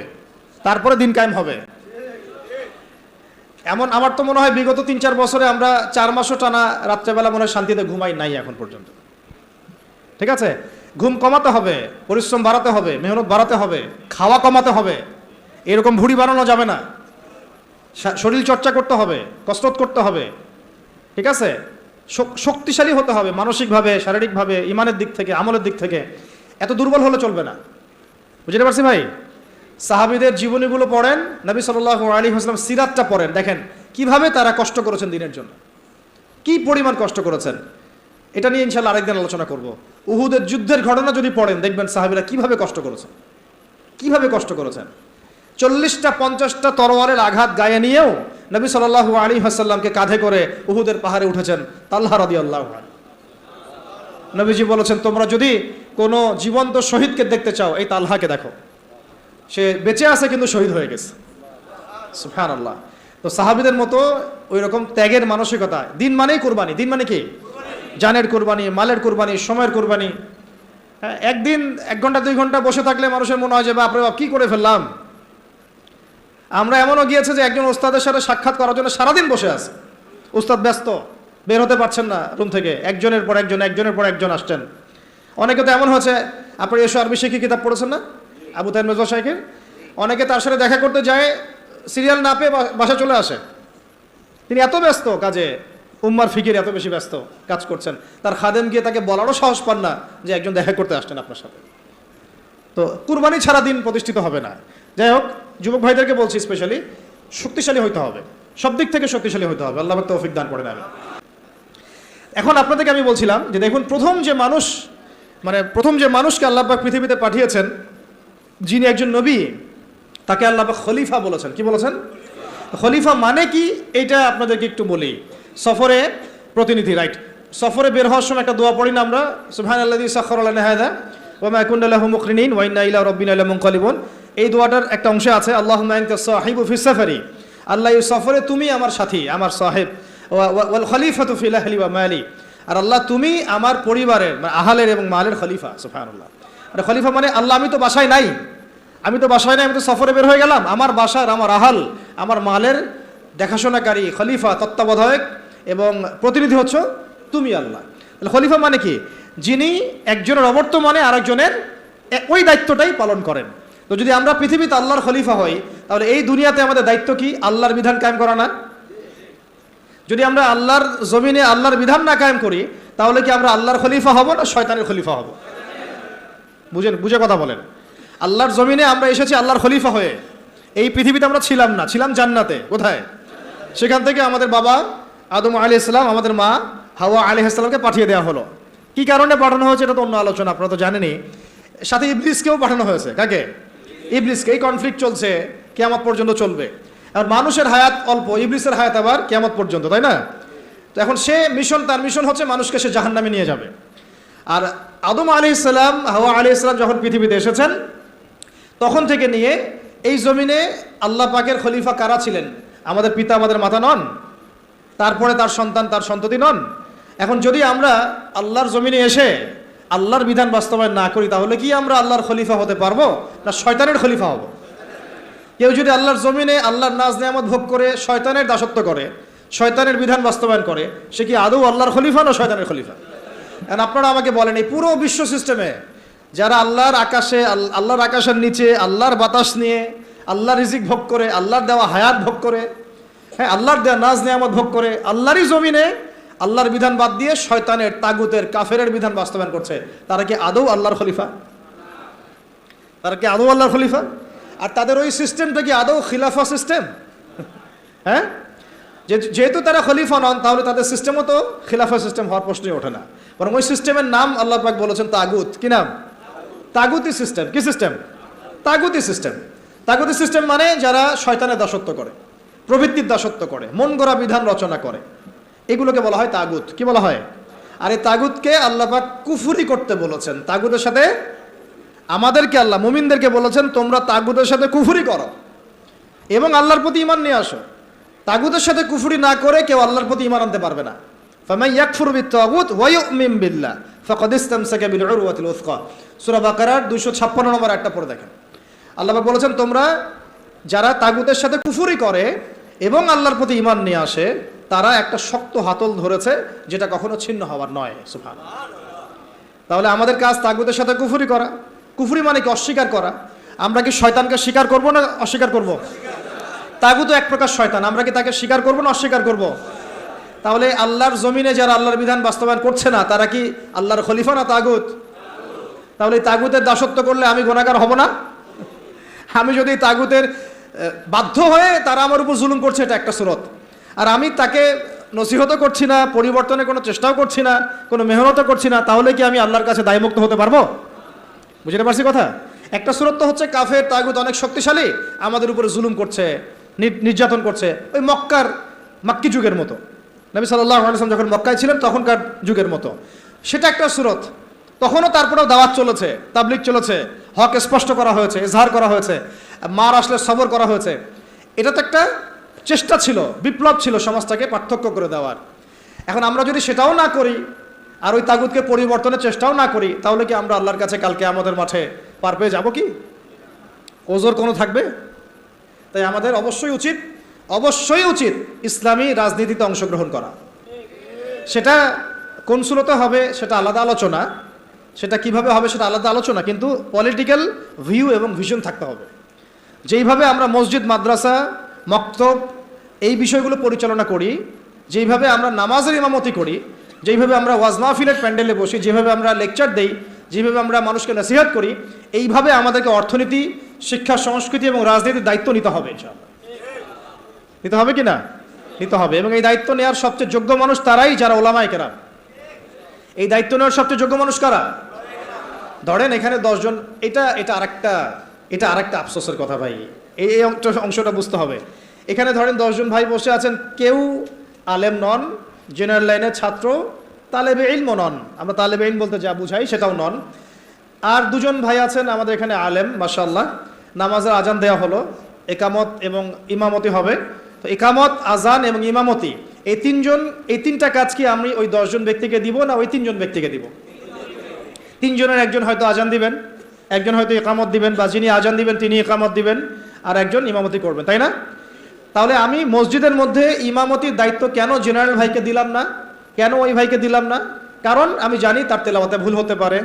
A: তারপরে দিন কায়েম হবে। এমন আমার তো মনে হয় বিগত 3-4 বছরে আমরা 4 মাসও টানা রাত্রেবেলা মনে হয় শান্তিতে ঘুমাই নাই এখন পর্যন্ত। ঠিক আছে, ঘুম কমাতে হবে, পরিশ্রম বাড়াতে হবে, মেহনত বাড়াতে হবে, খাওয়া কমাতে হবে, এরকম ভুঁড়ি বানানো যাবে না, শরীর চর্চা করতে হবে, কসরত করতে হবে। ঠিক আছে, শক্তিশালী হতে হবে মানসিকভাবে, শারীরিকভাবে, ইমানের দিক থেকে, আমলের দিক থেকে। এত দুর্বল হলে চলবে না। বুঝতে পারছি ভাই? সাহাবীদের জীবনীগুলো পড়েন, নবী সাল্লাল্লাহু আলাইহি ওয়াসাল্লাম সিরাতটা পড়েন, দেখেন কিভাবে তারা কষ্ট করেছেন দিনের জন্য, কি পরিমাণ কষ্ট করেছেন। এটা নিয়ে ইনশাআল্লাহ আরেকদিন আলোচনা করব। উহুদের যুদ্ধের ঘটনা যদি পড়েন দেখবেন সাহাবীরা কিভাবে কষ্ট করেছেন, কিভাবে কষ্ট করেছেন। 40টা 50টা তরোয়ারের আঘাত গায়ে নিয়েও নবী সাল্লাল্লাহু আলাইহি ওয়াসাল্লামকে কাঁধে করে উহুদের পাহাড়ে উঠেছেন তালহা রাদিয়াল্লাহু আনহু। নবীজি বলেছেন, তোমরা যদি কোনো জীবন্ত শহীদকে দেখতে চাও এই তালহাকে দেখো, সে বেঁচে আছে কিন্তু শহীদ হয়ে গেছে। সুবহানাল্লাহ। তো সাহাবীদের মতো ওই রকম ত্যাগের মানসিকতা। দিন মানেই কুরবানি। দিন মানে কি? জানের কুরবানি, মালের কুরবানি, সময়ের কুরবানি। হ্যাঁ, একদিন 1 ঘন্টা 2 ঘন্টা বসে থাকলে মানুষের মনে হয় যে বাপরে বাপ কি করে ফেললাম। আমরা এমনও গিয়েছে যে একজন ওস্তাদের সাথে সাক্ষাৎ করার জন্য সারাদিন বসে আছে, ওস্তাদ ব্যস্ত, বের হতে পারছেন না রুম থেকে, একজনের পর একজন, একজনের পর একজন আসছেন। অনেকে তো এমন হয়েছে, আপনি এসো আরবি শিখি কিতাব পড়েছেন না আবু তাইম মির্জা শাইখের, অনেকে তার সাথে দেখা করতে যায়, সিরিয়াল না পেয়ে বাসা চলে আসে। তিনি এত ব্যস্ত কাজে, উম্মার ফিকির এত বেশি ব্যস্ত কাজ করছেন, তার খাদেম গিয়ে তাকে বলারও সাহস পান না যে একজন দেখা করতে আসছেন আপনার সাথে। তো কুরবানি ছাড়া দিন প্রতিষ্ঠিত হবে না। যাই হোক, যুবক ভাইদেরকে বলছি স্পেশালি শক্তিশালী হইতে হবে, সব দিক থেকে শক্তিশালী হইতে হবে। আল্লাহ পাক তৌফিক দান করেন। আমি এখন আপনাদেরকে আমি বলছিলাম যে দেখুন, প্রথম যে মানুষকে আল্লাহ পাক পৃথিবীতে পাঠিয়েছেন, যিনি একজন নবী, তাকে আল্লাহ পাক খলিফা বলেছেন। কি বলেছেন? খলিফা মানে কি এটা আপনাদেরকে একটু বলি। সফরে প্রতিনিধি, রাইট? সফরে বের হওয়ার সময় একটা দোয়া পড়ি না আমরা, সুবহানাল্লাযী সাখখারা লানা হাযা ওয়া মা কুননা লাহু মুকরিনিন ওয়া ইন্না ইলা রাব্বিনা লামুনকালিবুন। এই দোয়াটার একটা অংশে আছে আল্লাহুম্মা আনতা সাহিবু ফিস সাফারি, আল্লাহ এই সফরে তুমি আমার সাথী, আমার সাহেব, ওয়াল খলিফাতু ফিল আহলি ওয়া মালি, আর আল্লাহ তুমি আমার পরিবারের মানে আহলের এবং মালের খলিফা। সুবহানাল্লাহ। আর খলিফা মানে আল্লাহ আমি তো বাসায় নাই, আমি তো সফরে বের হয়ে গেলাম, আমার বাসার, আমার আহাল, আমার মালের দেখাশোনাকারী খলিফা, তত্ত্বাবধায়ক এবং প্রতিনিধি হচ্ছে তুমি আল্লাহ। খলিফা মানে কি? যিনি একজনের অবর্তমানে আরেকজনের ওই দায়িত্বটাই পালন করেন। তো যদি আমরা পৃথিবীতে আল্লাহর খলিফা হই, তাহলে এই দুনিয়াতে আমাদের দায়িত্ব কি? আল্লাহর বিধান কায়েম করা না? যদি আমরা আল্লাহর জমিনে আল্লাহর বিধান না কায়েম করি, তাহলে কি আমরা আল্লাহর খলিফা হব না শয়তানের খলিফা হব? বুঝে কথা বলেন। আল্লাহর জমিনে আমরা এসেছি আল্লাহর খলিফা হয়ে। এই পৃথিবীতে আমরা ছিলাম না, ছিলাম জান্নাতে। কোথায়? সেখান থেকে আমাদের বাবা আদম আলাইহিস সালাম, আমাদের মা হাওয়া আলাইহিস সালামকে পাঠিয়ে দেওয়া হলো। কি কারণে পাঠানো হয়েছে এটা তো অন্য আলোচনা, আপনারা তো জানেনই। সাথে ইবলিসকেও পাঠানো হয়েছে। কাকে? ইবলিসকে। এই কনফ্লিক্ট চলছে, কিয়ামত পর্যন্ত চলবে। আর মানুষের হায়াত অল্প, ইবলিসের হায়াত আবার কিয়ামত পর্যন্ত, তাই না? তো এখন তার মিশন হচ্ছে মানুষকে সে জাহান্নামে নিয়ে যাবে। আর আদম আলাইহিস সালাম, হাওয়া আলাইহিস সালাম যখন পৃথিবীতে এসেছেন, তখন থেকে নিয়ে এই জমিনে আল্লাহ পাকের খলিফা কারা ছিলেন? আমাদের পিতা, আমাদের মাতা নন? তারপরে তার সন্তান, তার সন্ততি নন? এখন যদি আমরা আল্লাহর জমিনে এসে আল্লাহর বিধান বাস্তবায়ন না করি, তাহলে কি আমরা আল্লাহর খলিফা হতে পারবো না শয়তানের খলিফা হব? কেউ যদি আল্লাহর জমিনে আল্লাহর নাজ নেয়ামত ভোগ করে শয়তানের দাসত্ব করে, শয়তানের বিধান বাস্তবায়ন করে, সে কি আদৌ আল্লাহর খলিফা না শয়তানের খলিফা? এখন আপনারা আমাকে বলেন, এই পুরো বিশ্ব সিস্টেমে যারা আল্লাহর আকাশের নিচে আল্লাহর বাতাস নিয়ে আল্লাহর রিজিক ভোগ করে, আল্লাহর দেওয়া হায়াত ভোগ করে, হ্যাঁ, আল্লাহর দেওয়া নাজ নেয়ামত ভোগ করে, আল্লাহরই জমিনে আল্লাহর বিধান বাদ দিয়ে শয়তানের, তাগুতের, কাফেরের বিধান বাস্তবায়ন করছে, তারা কি আদৌ আল্লাহর খলিফা? তারা কি আদৌ আল্লাহর খলিফা? আর তাদের ওই সিস্টেমটা কি আদৌ খিলাফা সিস্টেম? হ্যাঁ, যেহেতু তারা খলিফা নন, তাহলে তাদের সিস্টেমও তো খিলাফা সিস্টেম হওয়ার প্রশ্নই ওঠে না। বরং ওই সিস্টেমের নাম আল্লাহ পাক বলেছেন তাগুত। কি নাম? তাগুতি সিস্টেম। কি সিস্টেম? তাগুতি সিস্টেম। তাগুতি সিস্টেম মানে যারা শয়তানের দাসত্ব করে, প্রবৃত্তির দাসত্ব করে, মন গড়া বিধান রচনা করে, এগুলোকে বলা হয় তাগুত। কি বলা হয়? আর এই তাগুতকে আল্লাহ পাক কুফরি করতে বলেছেন। তাগুতের সাথে আমাদেরকে আল্লাহ, মুমিনদেরকে বলেছেন তোমরা তাগুতের সাথে কুফরি করো এবং আল্লাহর প্রতি ঈমান নিয়ে আসো। তাগুতের সাথে কুফরি না করে কেউ আল্লাহর প্রতি ঈমান আনতে পারবে না। ফামান ইয়াকফুর বিত-তাগুত ওয়া ইউমিন বিল্লাহ ফাকাদ ইসতামসাকা বিল উরওয়াতিল উসকা। সূরা বাকারার 256 নম্বর আয়াতটা পড়ে দেখেন। আল্লাহ পাক বলেছেন, তোমরা যারা তাগুতের সাথে কুফরি করে এবং আল্লাহর প্রতি ঈমান নিয়ে আসে, তারা একটা শক্ত হাতল ধরেছে যেটা কখনো ছিন্ন হওয়ার নয়। সুবহানাল্লাহ। তাহলে আমাদের কাজ তাগুতের সাথে কুফরি করা। কুফরি মানে কি? অস্বীকার করা। আমরা কি শয়তানকে স্বীকার করব না অস্বীকার করব? তাগুত এক প্রকার শয়তান, আমরা কি তাকে স্বীকার করব না অস্বীকার করব? তাহলে আল্লাহর জমিনে যারা আল্লাহর বিধান বাস্তবায়ন করছে না, তারা কি আল্লাহর খলিফা না তাগুত? তাহলে এই তাগুতের দাসত্ব করলে আমি গুনাহগার হব না? আমি যদি তাগুতের বাধ্য হয়ে তারা আমার উপর জুলুম করছে, এটা একটা সুরত, আর আমি তাকে নসিহত করছি না, পরিবর্তনের কোনো চেষ্টাও করছি না, কোনো মেহনতও করছি না, তাহলে কি আমি আল্লাহর কাছে দায়মুক্ত হতে পারবো? বুঝতে পারছি কথা? একটা সুরত তো হচ্ছে কাফের তাগুত অনেক শক্তিশালী, আমাদের উপরে জুলুম করছে, নির্যাতন করছে, ওই মাক্কি যুগের মতো। নবী সাল্লাল্লাহু আলাইহি ওয়াসাল্লাম যখন মক্কায় ছিলেন তখনকার যুগের মতো, সেটা একটা সুরত। তখনও তারপরেও দাওয়াত চলেছে, তাবলিগ চলেছে, হক স্পষ্ট করা হয়েছে, ইজহার করা হয়েছে, মার আসলে সবর করা হয়েছে। এটা তো একটা চেষ্টা ছিল, বিপ্লব ছিল সমাজটাকে পার্থক্য করে দেওয়ার। এখন আমরা যদি সেটাও না করি আর ওই তাগুতকে পরিবর্তনের চেষ্টাও না করি, তাহলে কি আমরা আল্লাহর কাছে কালকে আমাদের মাঠে পার পেয়ে যাবো কি? ওজোর কোনো থাকবে? তাই আমাদের অবশ্যই উচিত ইসলামী রাজনীতিতে অংশগ্রহণ করা। সেটা কোন সুরতে হবে সেটা আলাদা আলোচনা, সেটা কিভাবে হবে সেটা আলাদা আলোচনা, কিন্তু পলিটিক্যাল ভিউ এবং ভিশন থাকতে হবে। যেইভাবে আমরা মসজিদ, মাদ্রাসা, মক্তব এই বিষয়গুলো পরিচালনা করি, যেইভাবে আমরা নামাজের ইমামতি করি, যেইভাবে আমরা ওয়াজ মাহফিলের প্যান্ডেলে বসি, যেভাবে আমরা লেকচার দেই, যেভাবে আমরা মানুষকে নসিহত করি, এইভাবে আমাদেরকে অর্থনীতি, শিক্ষা, সংস্কৃতি এবং রাজনীতির দায়িত্ব নিতে হবে। ইনশাআল্লাহ নিতে হবে কি না? নিতে হবে। এবং এই দায়িত্ব নেওয়ার সবচেয়ে যোগ্য মানুষ তারাই যারা ওলামায়ে কেরাম। এই দায়িত্ব নেওয়ার সবচেয়ে যোগ্য মানুষ কারা? ধরেন এখানে 10 জন, এটা আরেকটা আফসোসের কথা ভাই, এই অংশটা বুঝতে হবে। এখানে ধরেন 10 জন ভাই বসে আছেন, কেউ আলেম নন, জেনারেল লাইনের ছাত্র, তালেবে ইলম নন, আমরা তালেবে ইলম বলতে যা বুঝাই সেটাও নন। আর 2 জন ভাই আছেন আমাদের এখানে আলেম, মাশাআল্লাহ। নামাজের আজান দেওয়া হলো, একামত এবং ইমামতি হবে। তো একামত, আজান এবং ইমামতি এই 3টা কাজ কি আমি ওই 10 জন ব্যক্তিকে দিব না ওই 3 জন ব্যক্তিকে দিব? 3 জনের একজন হয়তো আজান দিবেন, একজন হয়তো একামত দিবেন, বা যিনি আজান দিবেন তিনি একামত দিবেন, আর একজন ইমামতি করবেন, তাই না? তাহলে আমি মসজিদের মধ্যে ইমামতির দায়িত্ব কেন জেনারেল ভাইকে দিলাম না? কেন ওই ভাইকে দিলাম না? কারণ আমি জানি তার তেলাওয়াতে ভুল হতে পারে,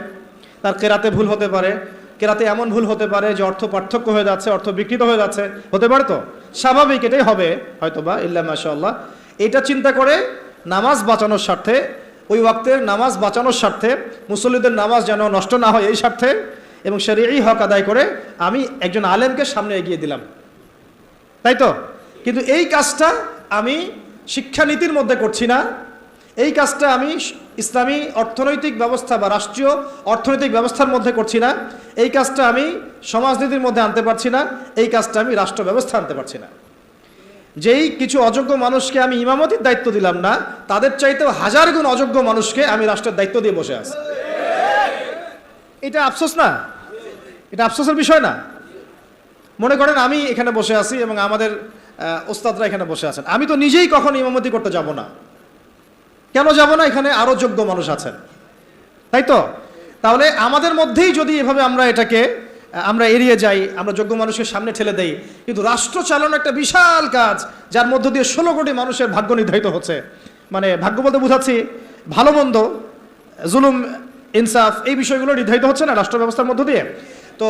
A: তার কেরাতে ভুল হতে পারে, কেরাতে এমন ভুল হতে পারে যে অর্থ পার্থক্য হয়ে যাচ্ছে, অর্থ বিকৃত হয়ে যাচ্ছে, হতে পারে। তো স্বাভাবিক, এটাই হবে হয়তোবা, ইল্লা মাশাআল্লাহ। এটা চিন্তা করে নামাজ বাঁচানোর স্বার্থে, ওই ওয়াক্তের নামাজ বাঁচানোর স্বার্থে, মুসল্লিদের নামাজ যেন নষ্ট না হয় এই স্বার্থে, এবং শরীয়ী হক আদায় করে আমি একজন আলেমকে সামনে এগিয়ে দিলাম, তাই তো? কিন্তু এই কাজটা আমি শিক্ষানীতির মধ্যে করছি না, এই কাজটা আমি ইসলামী অর্থনৈতিক ব্যবস্থা বা রাষ্ট্রীয় অর্থনৈতিক ব্যবস্থার মধ্যে করছি না, এই কাজটা আমি সমাজনীতির মধ্যে আনতে পারছি না, এই কাজটা আমি রাষ্ট্র ব্যবস্থা আনতে পারছি না। যেই কিছু অযোগ্য মানুষকে আমি ইমামতির দায়িত্ব দিলাম না, তাদের চাইতেও 1000 গুণ অযোগ্য মানুষকে আমি রাষ্ট্রের দায়িত্ব দিয়ে বসে আছি। এটা আফসোস না? এটা আফসোসের বিষয় না? মনে করেন আমি এখানে বসে আছি এবং আমাদের ওস্তাদরা এখানে বসে আছেন, আমি তো নিজেই কখনো ইমামতি করতে যাব না। কেন যাব না? এখানে আরো যোগ্য মানুষ আছেন, তাই তো? তাহলে আমাদের মধ্যেই যদি এভাবে আমরা এড়িয়ে যাই, আমরা যোগ্য মানুষের সামনে ঠেলে দেই, কিন্তু রাষ্ট্র চালানো একটা বিশাল কাজ, যার মধ্য দিয়ে 16 কোটি মানুষের ভাগ্য নির্ধারিত হচ্ছে। মানে ভাগ্য বলতে বুঝাচ্ছি ভালো মন্দ, জুলুম, ইনসাফ, এই বিষয়গুলো নির্ধারিত হচ্ছে না রাষ্ট্র ব্যবস্থার মধ্য দিয়ে। তো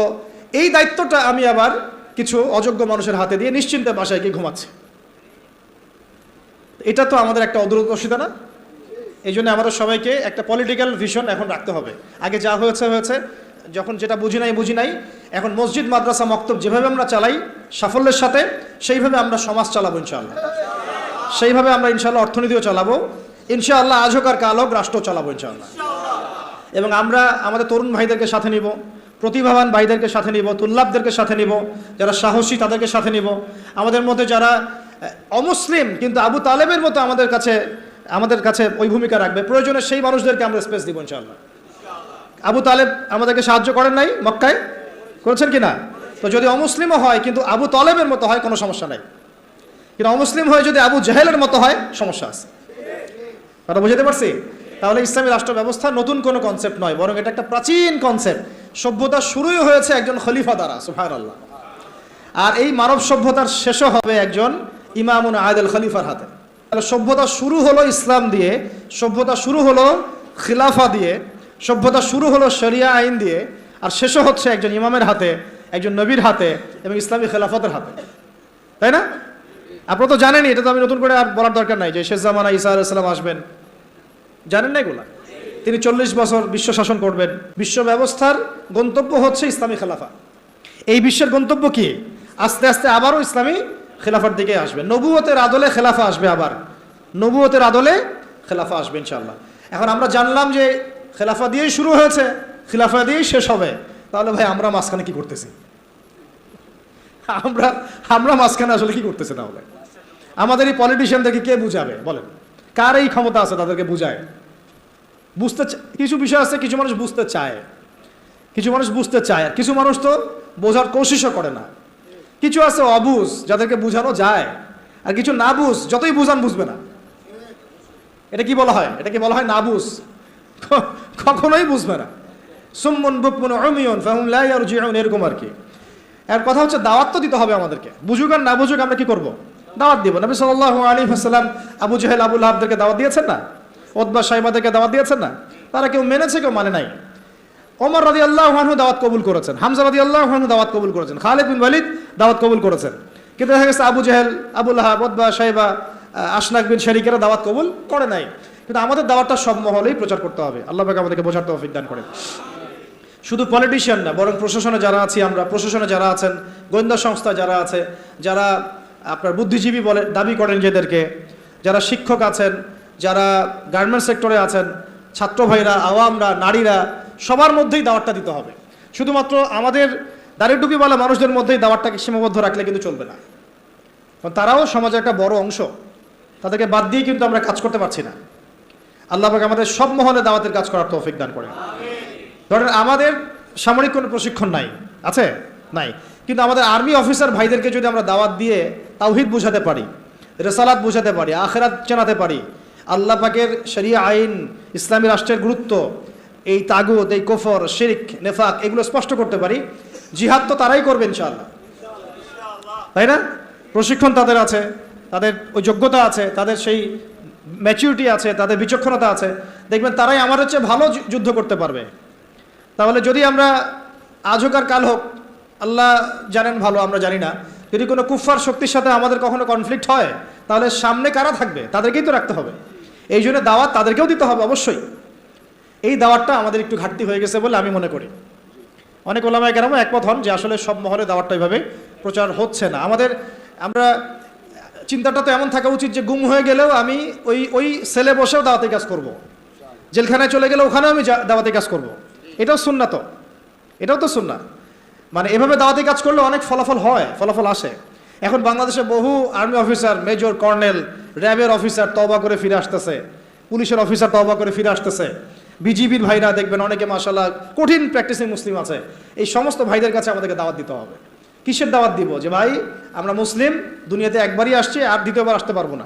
A: এই দায়িত্বটা আমি আবার কিছু অযোগ্য মানুষের হাতে দিয়ে নিশ্চিন্তে বাসায় গিয়ে ঘুমাচ্ছি। এটা তো আমাদের একটা অদূরদর্শিতা না? এই জন্য আমাদের সবাইকে একটা পলিটিক্যাল ভিশন এখন রাখতে হবে। আগে যা হয়েছে, যখন যেটা বুঝি নাই, এখন মসজিদ, মাদ্রাসা, মক্তব যেভাবে আমরা চালাই সাফল্যের সাথে, সেইভাবে আমরা সমাজ চালাবো ইনশাআল্লাহ, সেইভাবে আমরা ইনশাআল্লাহ অর্থনীতিও চালাবো ইনশাআল্লাহ, আজ হোক আর কাল হোক রাষ্ট্র চালাবো ইনশাআল্লাহ। এবং আমরা আমাদের তরুণ ভাইদেরকে সাথে নিব, প্রতিভাবান ভাইদেরকে সাথে নিব, তুল্লাবদেরকে সাথে নিব, যারা সাহসী তাদেরকে সাথে নিব। আমাদের মধ্যে যারা অমুসলিম কিন্তু আবু তালেবের মতো আমাদের কাছে ওই ভূমিকা রাখবে, প্রয়োজনে সেই মানুষদেরকে আমরা স্পেস দিব ইনশাআল্লাহ। আবু তালেব আমাদেরকে সাহায্য করেন নাই মক্কায়? করেছেন কিনা? তো যদি অমুসলিমও হয় কিন্তু আবু তালেবের মতো হয়, কোনো সমস্যা নাই। কিন্তু অমুসলিম হয়ে যদি আবু জাহেলের মতো হয়, সমস্যা আছে। কথা বুঝতে পারছি? তাহলে ইসলামী রাষ্ট্র ব্যবস্থা নতুন কোনো কনসেপ্ট নয়, বরং এটা একটা প্রাচীন কনসেপ্ট। সভ্যতা শুরুই হয়েছে একজন খলিফা দ্বারা, সুবহানাল্লাহ। আর এই মানব সভ্যতার শেষও হবে একজন ইমামুন আদিল খলিফার হাতে। তাহলে সভ্যতা শুরু হলো ইসলাম দিয়ে, সভ্যতা শুরু হলো খিলাফা দিয়ে, সভ্যতা শুরু হলো শরিয়া আইন দিয়ে, আর শেষও হচ্ছে একজন ইমামের হাতে, একজন নবীর হাতে এবং ইসলামী খেলাফতের হাতে, তাই না? আপনারা তো জানেনই, এটা তো আমি নতুন করে আর বলার দরকার নাই যে শেষ জামানা ঈসা আলাইহিস সালাম আসবেন, জানেন না এগুলা? তিনি 40 বছর বিশ্ব শাসন করবেন। বিশ্ব ব্যবস্থার গন্তব্য হচ্ছে ইসলামী খেলাফা। এই বিশ্বের গন্তব্য কি? আস্তে আস্তে আবারও ইসলামী খেলাফার দিকে আসবে, নবুয়তের আদলে খেলাফা আসবে, আবার নবুয়তের আদলে খেলাফা আসবে ইনশাআল্লাহ। এখন আমরা জানলাম যে খেলাফা দিয়েই শুরু হয়েছে, খেলাফা দিয়েই শেষ হবে, তাহলে ভাই আমরা মাঝখানে কি করতেছি? আমরা মাঝখানে আসলে কি করতেছি? তাহলে আমাদের এই পলিটিশিয়ানদেরকে কে বুঝাবে বলেন? কার এই ক্ষমতা আছে তাদেরকে বুঝায়? কিছু বিষয় আছে, কিছু মানুষ বুঝতে চায়, কিছু মানুষ বুঝতে চায়, আর কিছু মানুষ তো বোঝার কোশিশও করে না। কিছু আছে অবুঝ, যাদেরকে বুঝানো যায়, আর কিছু না বুঝ, যতই বুঝান বুঝবে না। এটা কি বলা হয়? এটা কি বলা হয় না বুঝ? কখনোই বুঝবে না। সুম্মুন বুকমুন উমিয়ুন ফাহুম লা ইয়ারজিউন, এরকম আর কি। এর কথা হচ্ছে দাওয়াত তো দিতে হবে আমাদেরকে, বুঝুক আর না বুঝুক আমরা কি করব? দাওয়াত দিব। নবী সাল্লাল্লাহু আলাইহি ওয়াসাল্লাম আবু জাহেল আবু লাহাবদেরকে দাওয়াত দিয়েছেন না? উতবা শাইবাদেরকে দাওয়াত দিয়েছেন না? তারা কেউ মেনেছে, কেউ মানে নাই। ওমর রাদিয়াল্লাহু আনহু দাওয়াত কবুল করেছেন, হামজা রাদিয়াল্লাহু আনহু দাওয়াত কবুল করেছেন, খালিদ বিন ওয়ালিদ দাওয়াত কবুল করেছেন। কিন্তু দেখা গেছে আবু জাহেল, আবু লাহাব, উতবা শাইবা, আশনাক বিন শারিকেরা দাওয়াত কবুল করে নাই। কিন্তু আমাদের দাওয়াতটা সব মহলেই প্রচার করতে হবে। আল্লাহ পাক আমাদেরকে বোঝার তৌফিক দান করেন। শুধু পলিটিশিয়ান না, বরং প্রশাসনে যারা আছি আমরা, প্রশাসনে যারা আছেন, গোয়েন্দা সংস্থা যারা আছে, যারা আপনার বুদ্ধিজীবী বলে দাবি করেন নিজেদেরকে, যারা শিক্ষক আছেন, যারা গার্মেন্টস সেক্টরে আছেন, ছাত্র ভাইরা, আওয়ামরা, নারীরা, সবার মধ্যেই দাওয়াতটা দিতে হবে। শুধুমাত্র আমাদের দাড়ি টুপিওয়ালা মানুষদের মধ্যেই দাওয়াতটাকে সীমাবদ্ধ রাখলে কিন্তু চলবে না, কারণ তারাও সমাজের একটা বড় অংশ। তাদেরকে বাদ দিয়ে কিন্তু আমরা কাজ করতে পারছি না। আল্লাহ পাক আমাদের সব মহলে দাওয়াতের কাজ করার তৌফিক দান করেন। ধরেন আমাদের সামরিক কোনো প্রশিক্ষণ নাই, আছে? নাই। কিন্তু আমাদের আর্মি অফিসার ভাইদেরকে যদি আমরা দাওয়াত দিয়ে তাওহীদ বুঝাতে পারি, রিসালাত বুঝাতে পারি, আখিরাত জানাতে পারি, আল্লাহ পাকের শরিয়া আইন, ইসলামী রাষ্ট্রের গুরুত্ব, এই তাগুত, এই কুফর, শিরক, নেফাক, এগুলো স্পষ্ট করতে পারি, জিহাদ তো তারাই করবে ইনশাআল্লাহ, তাই না? প্রশিক্ষণ তাদের আছে, তাদের ওই যোগ্যতা আছে, তাদের সেই ম্যাচুরিটি আছে, তাদের বিচক্ষণতা আছে, দেখবেন তারাই আমাদের চেয়ে ভালো যুদ্ধ করতে পারবে। তাহলে যদি আমরা আজ হোক আর কাল হোক, আল্লাহ জানেন ভালো, আমরা জানি না, যদি কোনো কুফফার শক্তির সাথে আমাদের কখনো কনফ্লিক্ট হয়, তাহলে সামনে কারা থাকবে? তাদেরকেই তো রাখতে হবে। এই জন্য দাওয়াত তাদেরকেও দিতে হবে অবশ্যই। এই দাওয়াতটা আমাদের একটু ঘাটতি হয়ে গেছে বলে আমি মনে করি। অনেক ওলামায়ে কেরাম একমত হন যে আসলে সব মহলে দাওয়াতটা এইভাবে প্রচার হচ্ছে না। আমরা চিন্তাটা তো এমন থাকা উচিত যে গুম হয়ে গেলেও আমি ওই সেলে বসেও দাওয়াতি কাজ করব, জেলখানায় চলে গেলে ওখানেও আমি দাওয়াতি কাজ করব। এটাও সুন্নাত, এটাও তো সুন্নাত। মানে এভাবে দাওয়াতি কাজ করলে অনেক ফলাফল হয়, ফলাফল আসে। এখন বাংলাদেশে বহু আর্মি অফিসার, মেজর, কর্নেল, র্যাবের অফিসার তওবা করে ফিরে আসতেছে, পুলিশের অফিসার তওবা করে ফিরে আসতেছে, বিজিবির ভাইরা দেখবেন অনেকে মাশাআল্লাহ কঠিন প্র্যাকটিসিং মুসলিম আছে। এই সমস্ত ভাইদের কাছে আমাদেরকে দাওয়াত দিতে হবে। কিসের দাওয়াত দিব? যে ভাই আমরা মুসলিম, দুনিয়াতে একবারই আসছি, আর দ্বিতীয়বার আসতে পারবো না।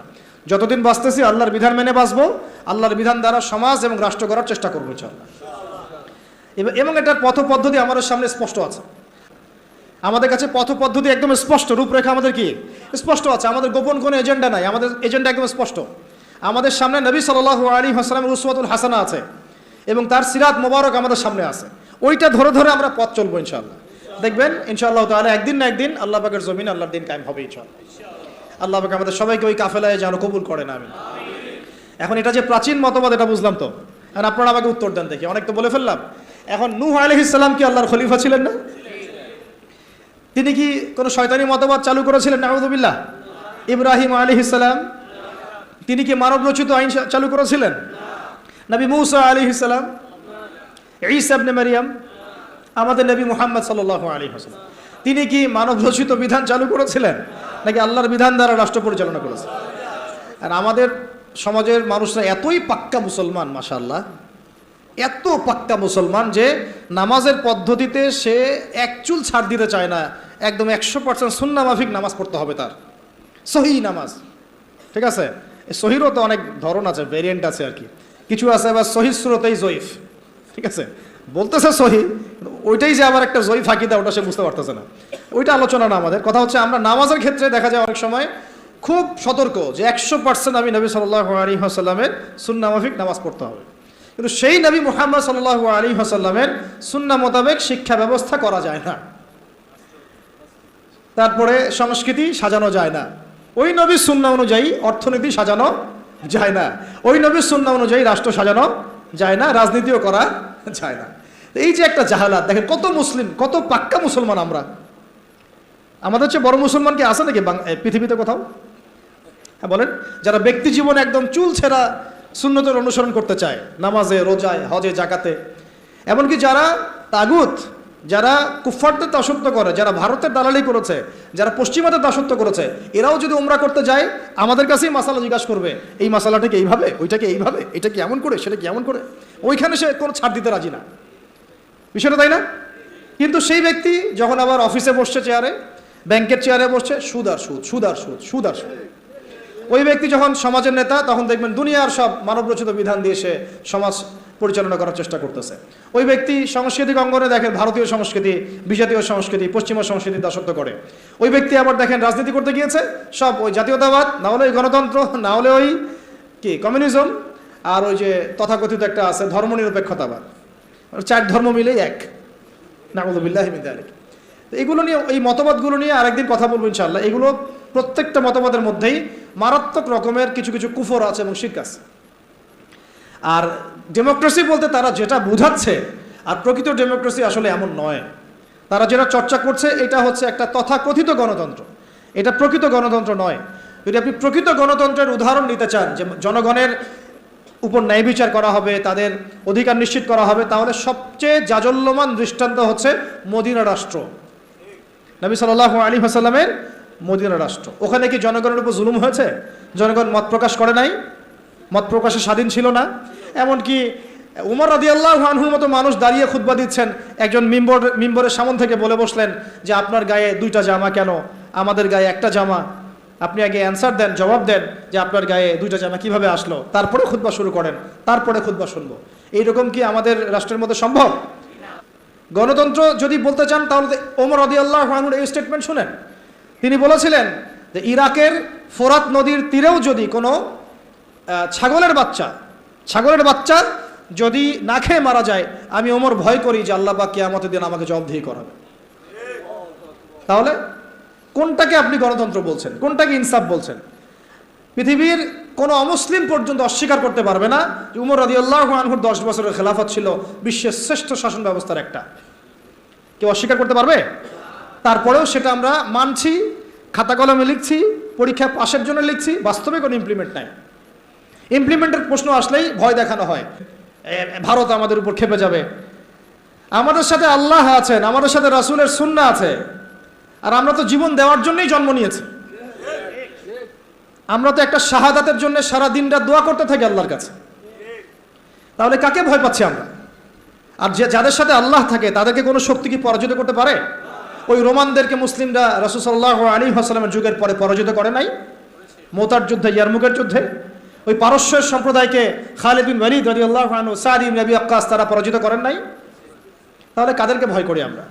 A: যতদিন বাঁচতেছি আল্লাহর বিধান মেনে বাঁচবো, আল্লাহর বিধান দ্বারা সমাজ এবং রাষ্ট্র গড়ার চেষ্টা করবো ইনশাআল্লাহ। এবং এটার পথ পদ্ধতি আমাদের সামনে স্পষ্ট আছে। আমাদের কাছে পথ পদ্ধতি একদম স্পষ্ট, রূপরেখা আমাদের কি স্পষ্ট আছে। আমাদের গোপন কোনো এজেন্ডা নাই, আমাদের এজেন্ডা একদম স্পষ্ট। আমাদের সামনে নবী সাল্লাল্লাহু আলাইহি ওয়াসাল্লামের উসওয়াতুল হাসানা আছে এবং তার সিরাত মোবারক আমাদের সামনে আছে। ওইটা ধরে ধরে আমরা পথ চলবো ইনশাআল্লাহ। দেখবেন ইনশাআল্লাহ তাআলা একদিন না একদিন আল্লাহ পাকের জমিনে আল্লাহর দিন কায়েম হবে ইনশাআল্লাহ। আল্লাহ পাক আমাদের সবাইকে ওই কাফেলায় যেন কবুল করেন, আমিন। এখন এটা যে প্রাচীন মতবাদ এটা বুঝলাম তো, এখন আপনারা আমাকে উত্তর দেন দেখি। অনেক তো বলে ফেললাম। এখন নূহ আলাইহিস সালাম কি আল্লাহর খলিফা ছিলেন না? তিনি কি কোনো শয়তানি মতবাদ চালু করেছিলেন? নাউযুবিল্লাহ। ইব্রাহিম আলাইহিস সালাম তিনি কি মানব রচিত আইন চালু করেছিলেন? নবী মূসা আলাইহিস সালাম, ঈসা ইবনে মারইয়াম, আমাদের নবী মুহাম্মদ সাল্লাল্লাহু আলাইহি ওয়াসাল্লাম তিনি কি মানব রচিত বিধান চালু করেছিলেন, নাকি আল্লাহর বিধান দ্বারা রাষ্ট্র পরিচালনা করেছিলেন? আর আমাদের সমাজের মানুষরা এতই পাক্কা মুসলমান, মাশাআল্লাহ, এত পাক্কা মুসলমান যে নামাজের পদ্ধতিতে সে এক চুল ছাড় দিতে চায় না, একদম 100% সুন্নাহ মাফিক নামাজ পড়তে হবে তার, সহিহ নামাজ। ঠিক আছে, সহিরও তো অনেক ধরন আছে, ভেরিয়েন্ট আছে আর কি, কিছু আছে আবার সহিহ সুরতেই জয়ীফ, ঠিক আছে, বলতেছে সহি, ওইটাই যে আবার একটা জয়ীফ আকীদা ওটা সে বুঝতে পারতেছে না, ওইটা আলোচনা না আমাদের। কথা হচ্ছে আমরা নামাজের ক্ষেত্রে দেখা যায় অনেক সময় খুব সতর্ক যে 100% আমি নবী সাল্লাল্লাহু আলাইহি ওয়াসাল্লামের সুন্নাহ মাফিক নামাজ পড়তে হবে, কিন্তু সেই নবী মুহাম্মদ সাল্লাল্লাহু আলাইহি ওয়াসাল্লামের সুন্নাহ মোতাবেক শিক্ষা ব্যবস্থা করা যায় না, তারপরে সংস্কৃতি সাজানো যায় না, ওই নবীর সুন্নাহ অনুযায়ী অর্থনীতি সাজানো যায় না, ওই নবীর সুন্নাহ অনুযায়ী রাষ্ট্র সাজানো যায় না, রাজনীতিও করা যায় না। এই যে একটা জাহালাত, দেখেন কত মুসলিম, কত পাক্কা মুসলমান আমরা, আমাদের চেয়ে বড় মুসলমান কি আছে নাকি পৃথিবীতে কোথাও? হ্যাঁ বলেন, যারা ব্যক্তি জীবনে একদম চুল ছেঁড়া সুন্নতের অনুসরণ করতে চায়, নামাজে, রোজায়, হজে, জাকাতে, এমনকি যারা তাগুত, যারা কুফফারদের দাসত্ব করে, যারা ভারতের দালালি করেছে, যারা পশ্চিমাদের দাসত্ব করেছে, এরাও যদি উমরা করতে যায় আমাদের কাছেই মাসালা জিজ্ঞাসা করবে, এই মাসালাটাকে এইভাবে, ওইটাকে এইভাবে, এটা কি এমন করে, সেটা কি এমন করে, ওইখানে সে কোনো ছাড় দিতে রাজি না, বিষয়টা তাই না? কিন্তু সেই ব্যক্তি যখন আবার অফিসে বসছে চেয়ারে, ব্যাংকের চেয়ারে বসছে, সুদ আর সুদ, সুদ আর সুদ, সুদ আর সুদ। ওই ব্যক্তি যখন সমাজের নেতা, তখন দেখবেন দুনিয়ার সব মানবরচিত বিধান দিয়ে সে সমাজ পরিচালনা করার চেষ্টা করতেছে। ওই ব্যক্তি সাংস্কৃতিক অঙ্গনে দেখেন ভারতীয় সংস্কৃতি, বিজাতীয় সংস্কৃতি, পশ্চিমা সংস্কৃতির দাসত্ব করে। ওই ব্যক্তি আবার দেখেন রাজনীতি করতে গিয়েছে, সব ওই জাতীয়তাবাদ, না হলে ওই গণতন্ত্র, না হলে ওই কি কমিউনিজম, আর ওই যে তথাকথিত একটা আছে ধর্মনিরপেক্ষতাবাদ, 4 ধর্ম মিলেই এক, নাউযুবিল্লাহি মিন যালিক। এগুলো নিয়ে, এই মতবাদগুলো নিয়ে আরেকদিন কথা বলবো ইনশাআল্লাহ। এগুলো প্রত্যেকটা মতবাদের মধ্যেই মারাত্মক রকমের কিছু কিছু কুফর আছে এবং শিরক আছে। আর ডেমোক্রেসি বলতে তারা যেটা বুঝাচ্ছে, আর প্রকৃত ডেমোক্রেসি আসলে এমন নয়। তারা যেটা চর্চা করছে এটা হচ্ছে একটা তথাকথিত গণতন্ত্র, এটা প্রকৃত গণতন্ত্র নয়। যদি আপনি প্রকৃত গণতন্ত্রের উদাহরণ নিতে চান, যে জনগণের উপর ন্যায় বিচার করা হবে, তাদের অধিকার নিশ্চিত করা হবে, তাহলে সবচেয়ে জাজল্যমান দৃষ্টান্ত হচ্ছে মদিনা রাষ্ট্র, নবী সাল্লাল্লাহু আলাইহি ওয়াসাল্লামের মদিনা রাষ্ট্র। ওখানে কি জনগণের উপর জুলুম হয়েছে? জনগণ মত প্রকাশ করে নাই, মত প্রকাশে স্বাধীন ছিল না। এমনকি উমর রাদিয়াল্লাহু আনহুর মতো মানুষ দাঁড়িয়ে খুতবা দিচ্ছেন, একজন মিম্বরের সামনে থেকে বলে বসলেন যে আপনার গায়ে 2টা জামা কেন, আমাদের গায়ে একটা জামা, আপনি আগে অ্যান্সার দেন, জবাব দেন যে আপনার গায়ে 2টা জামা কিভাবে আসলো, তারপরে খুতবা শুরু করেন, তারপরে খুতবা শুনবো। এইরকম কি আমাদের রাষ্ট্রের মধ্যে সম্ভব? গণতন্ত্র যদি বলতে চান তাহলে ওমর রাদিয়াল্লাহু আনহুর এই স্টেটমেন্ট শুনেন। তিনি বলেছিলেন যে ইরাকের ফোরাত নদীর তীরেও যদি কোনো ছাগলের বাচ্চা যদি না খেয়ে মারা যায়, আমি ওমর ভয় করি যে আল্লাহ পাক কিয়ামতের দিন আমাকে জবাবদিহি করাবে। তাহলে কোনটাকে আপনি গণতন্ত্র বলছেন, কোনটাকে ইনসাফ বলছেন? পৃথিবীর কোনো অমুসলিম পর্যন্ত অস্বীকার করতে পারবে না যে উমর রাদিয়াল্লাহু আনহুর 10 বছরের খেলাফত ছিল বিশ্বের শ্রেষ্ঠ শাসন ব্যবস্থার একটা। কেউ অস্বীকার করতে পারবে? তারপরেও সেটা আমরা মানছি, খাতা কলমে লিখছি, পরীক্ষা পাশের জন্য লিখছি, বাস্তবে কোনো ইমপ্লিমেন্ট নাই। ইমপ্লিমেন্টের প্রশ্ন আসলেই ভয় দেখানো হয়, ভারত আমাদের উপর খেপে যাবে। আমাদের সাথে আল্লাহ আছেন, আমাদের সাথে রাসূলের সুন্নাহ আছে, আর আমরা তো জীবন দেওয়ার জন্যই জন্ম নিয়েছি। আমরা তো একটা শাহাদাতের জন্য সারা দিনটা দোয়া করতে থাকি আল্লাহর কাছে। তাহলে কাকে ভয় পাচ্ছি আমরা? আর যাদের সাথে আল্লাহ থাকে তাদেরকে কোনো শক্তি কি পরাজিত করতে পারে? ওই রোমানদেরকে মুসলিমরা রাসূল সাল্লাল্লাহু আলাইহি ওয়াসাল্লামের যুগের পরে পরাজিত করে নাই? মুতার যুদ্ধে, ইয়ারমুকের যুদ্ধে। ওই পারস্যের সম্প্রদায়কে খালিদ বিন ওয়ালিদ রাদিয়াল্লাহু আনহু, সাদ ইবনে আবি ওয়াক্কাস তারা পরাজিত করেন নাই? তাহলে কাদেরকে ভয় করি আমরা?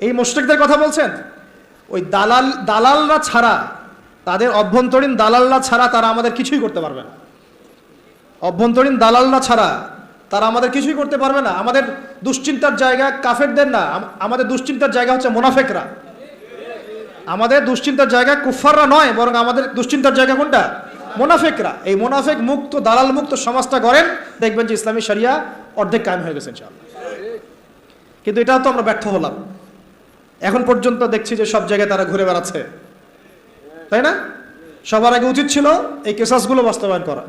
A: এই মুশরিকদের কথা বলছেন? ওই দালালরা ছাড়া, তাদের অভ্যন্তরীণ দালালরা ছাড়া তারা আমাদের কিছুই করতে পারবে না। অভ্যন্তরীণ দালালরা ছাড়া তারা আমাদের কিছুই করতে পারবে না। আমাদের দুশ্চিন্তার জায়গা কাফেরদের না, আমাদের দুশ্চিন্তার জায়গা হচ্ছে মুনাফিকরা। আমাদের দুশ্চিন্তার জায়গা কুফফাররা নয়, বরং আমাদের দুশ্চিন্তার জায়গা কোনটা? মুনাফিকরা। এই মুনাফিক মুক্ত, দালাল মুক্ত সমাজটা গড়েন, দেখবেন যে ইসলামী শরিয়া অর্ধেক কায়েম হয়ে গেছে ইনশাআল্লাহ। কিন্তু এটাও তো আমরা ব্যর্থ হলাম। এখন পর্যন্ত দেখছি যে সব জায়গায় তারা ঘুরে বেড়াচ্ছে, তাই না? সবার আগে উচিত ছিল এই কেসাসগুলো বাস্তবায়ন করা।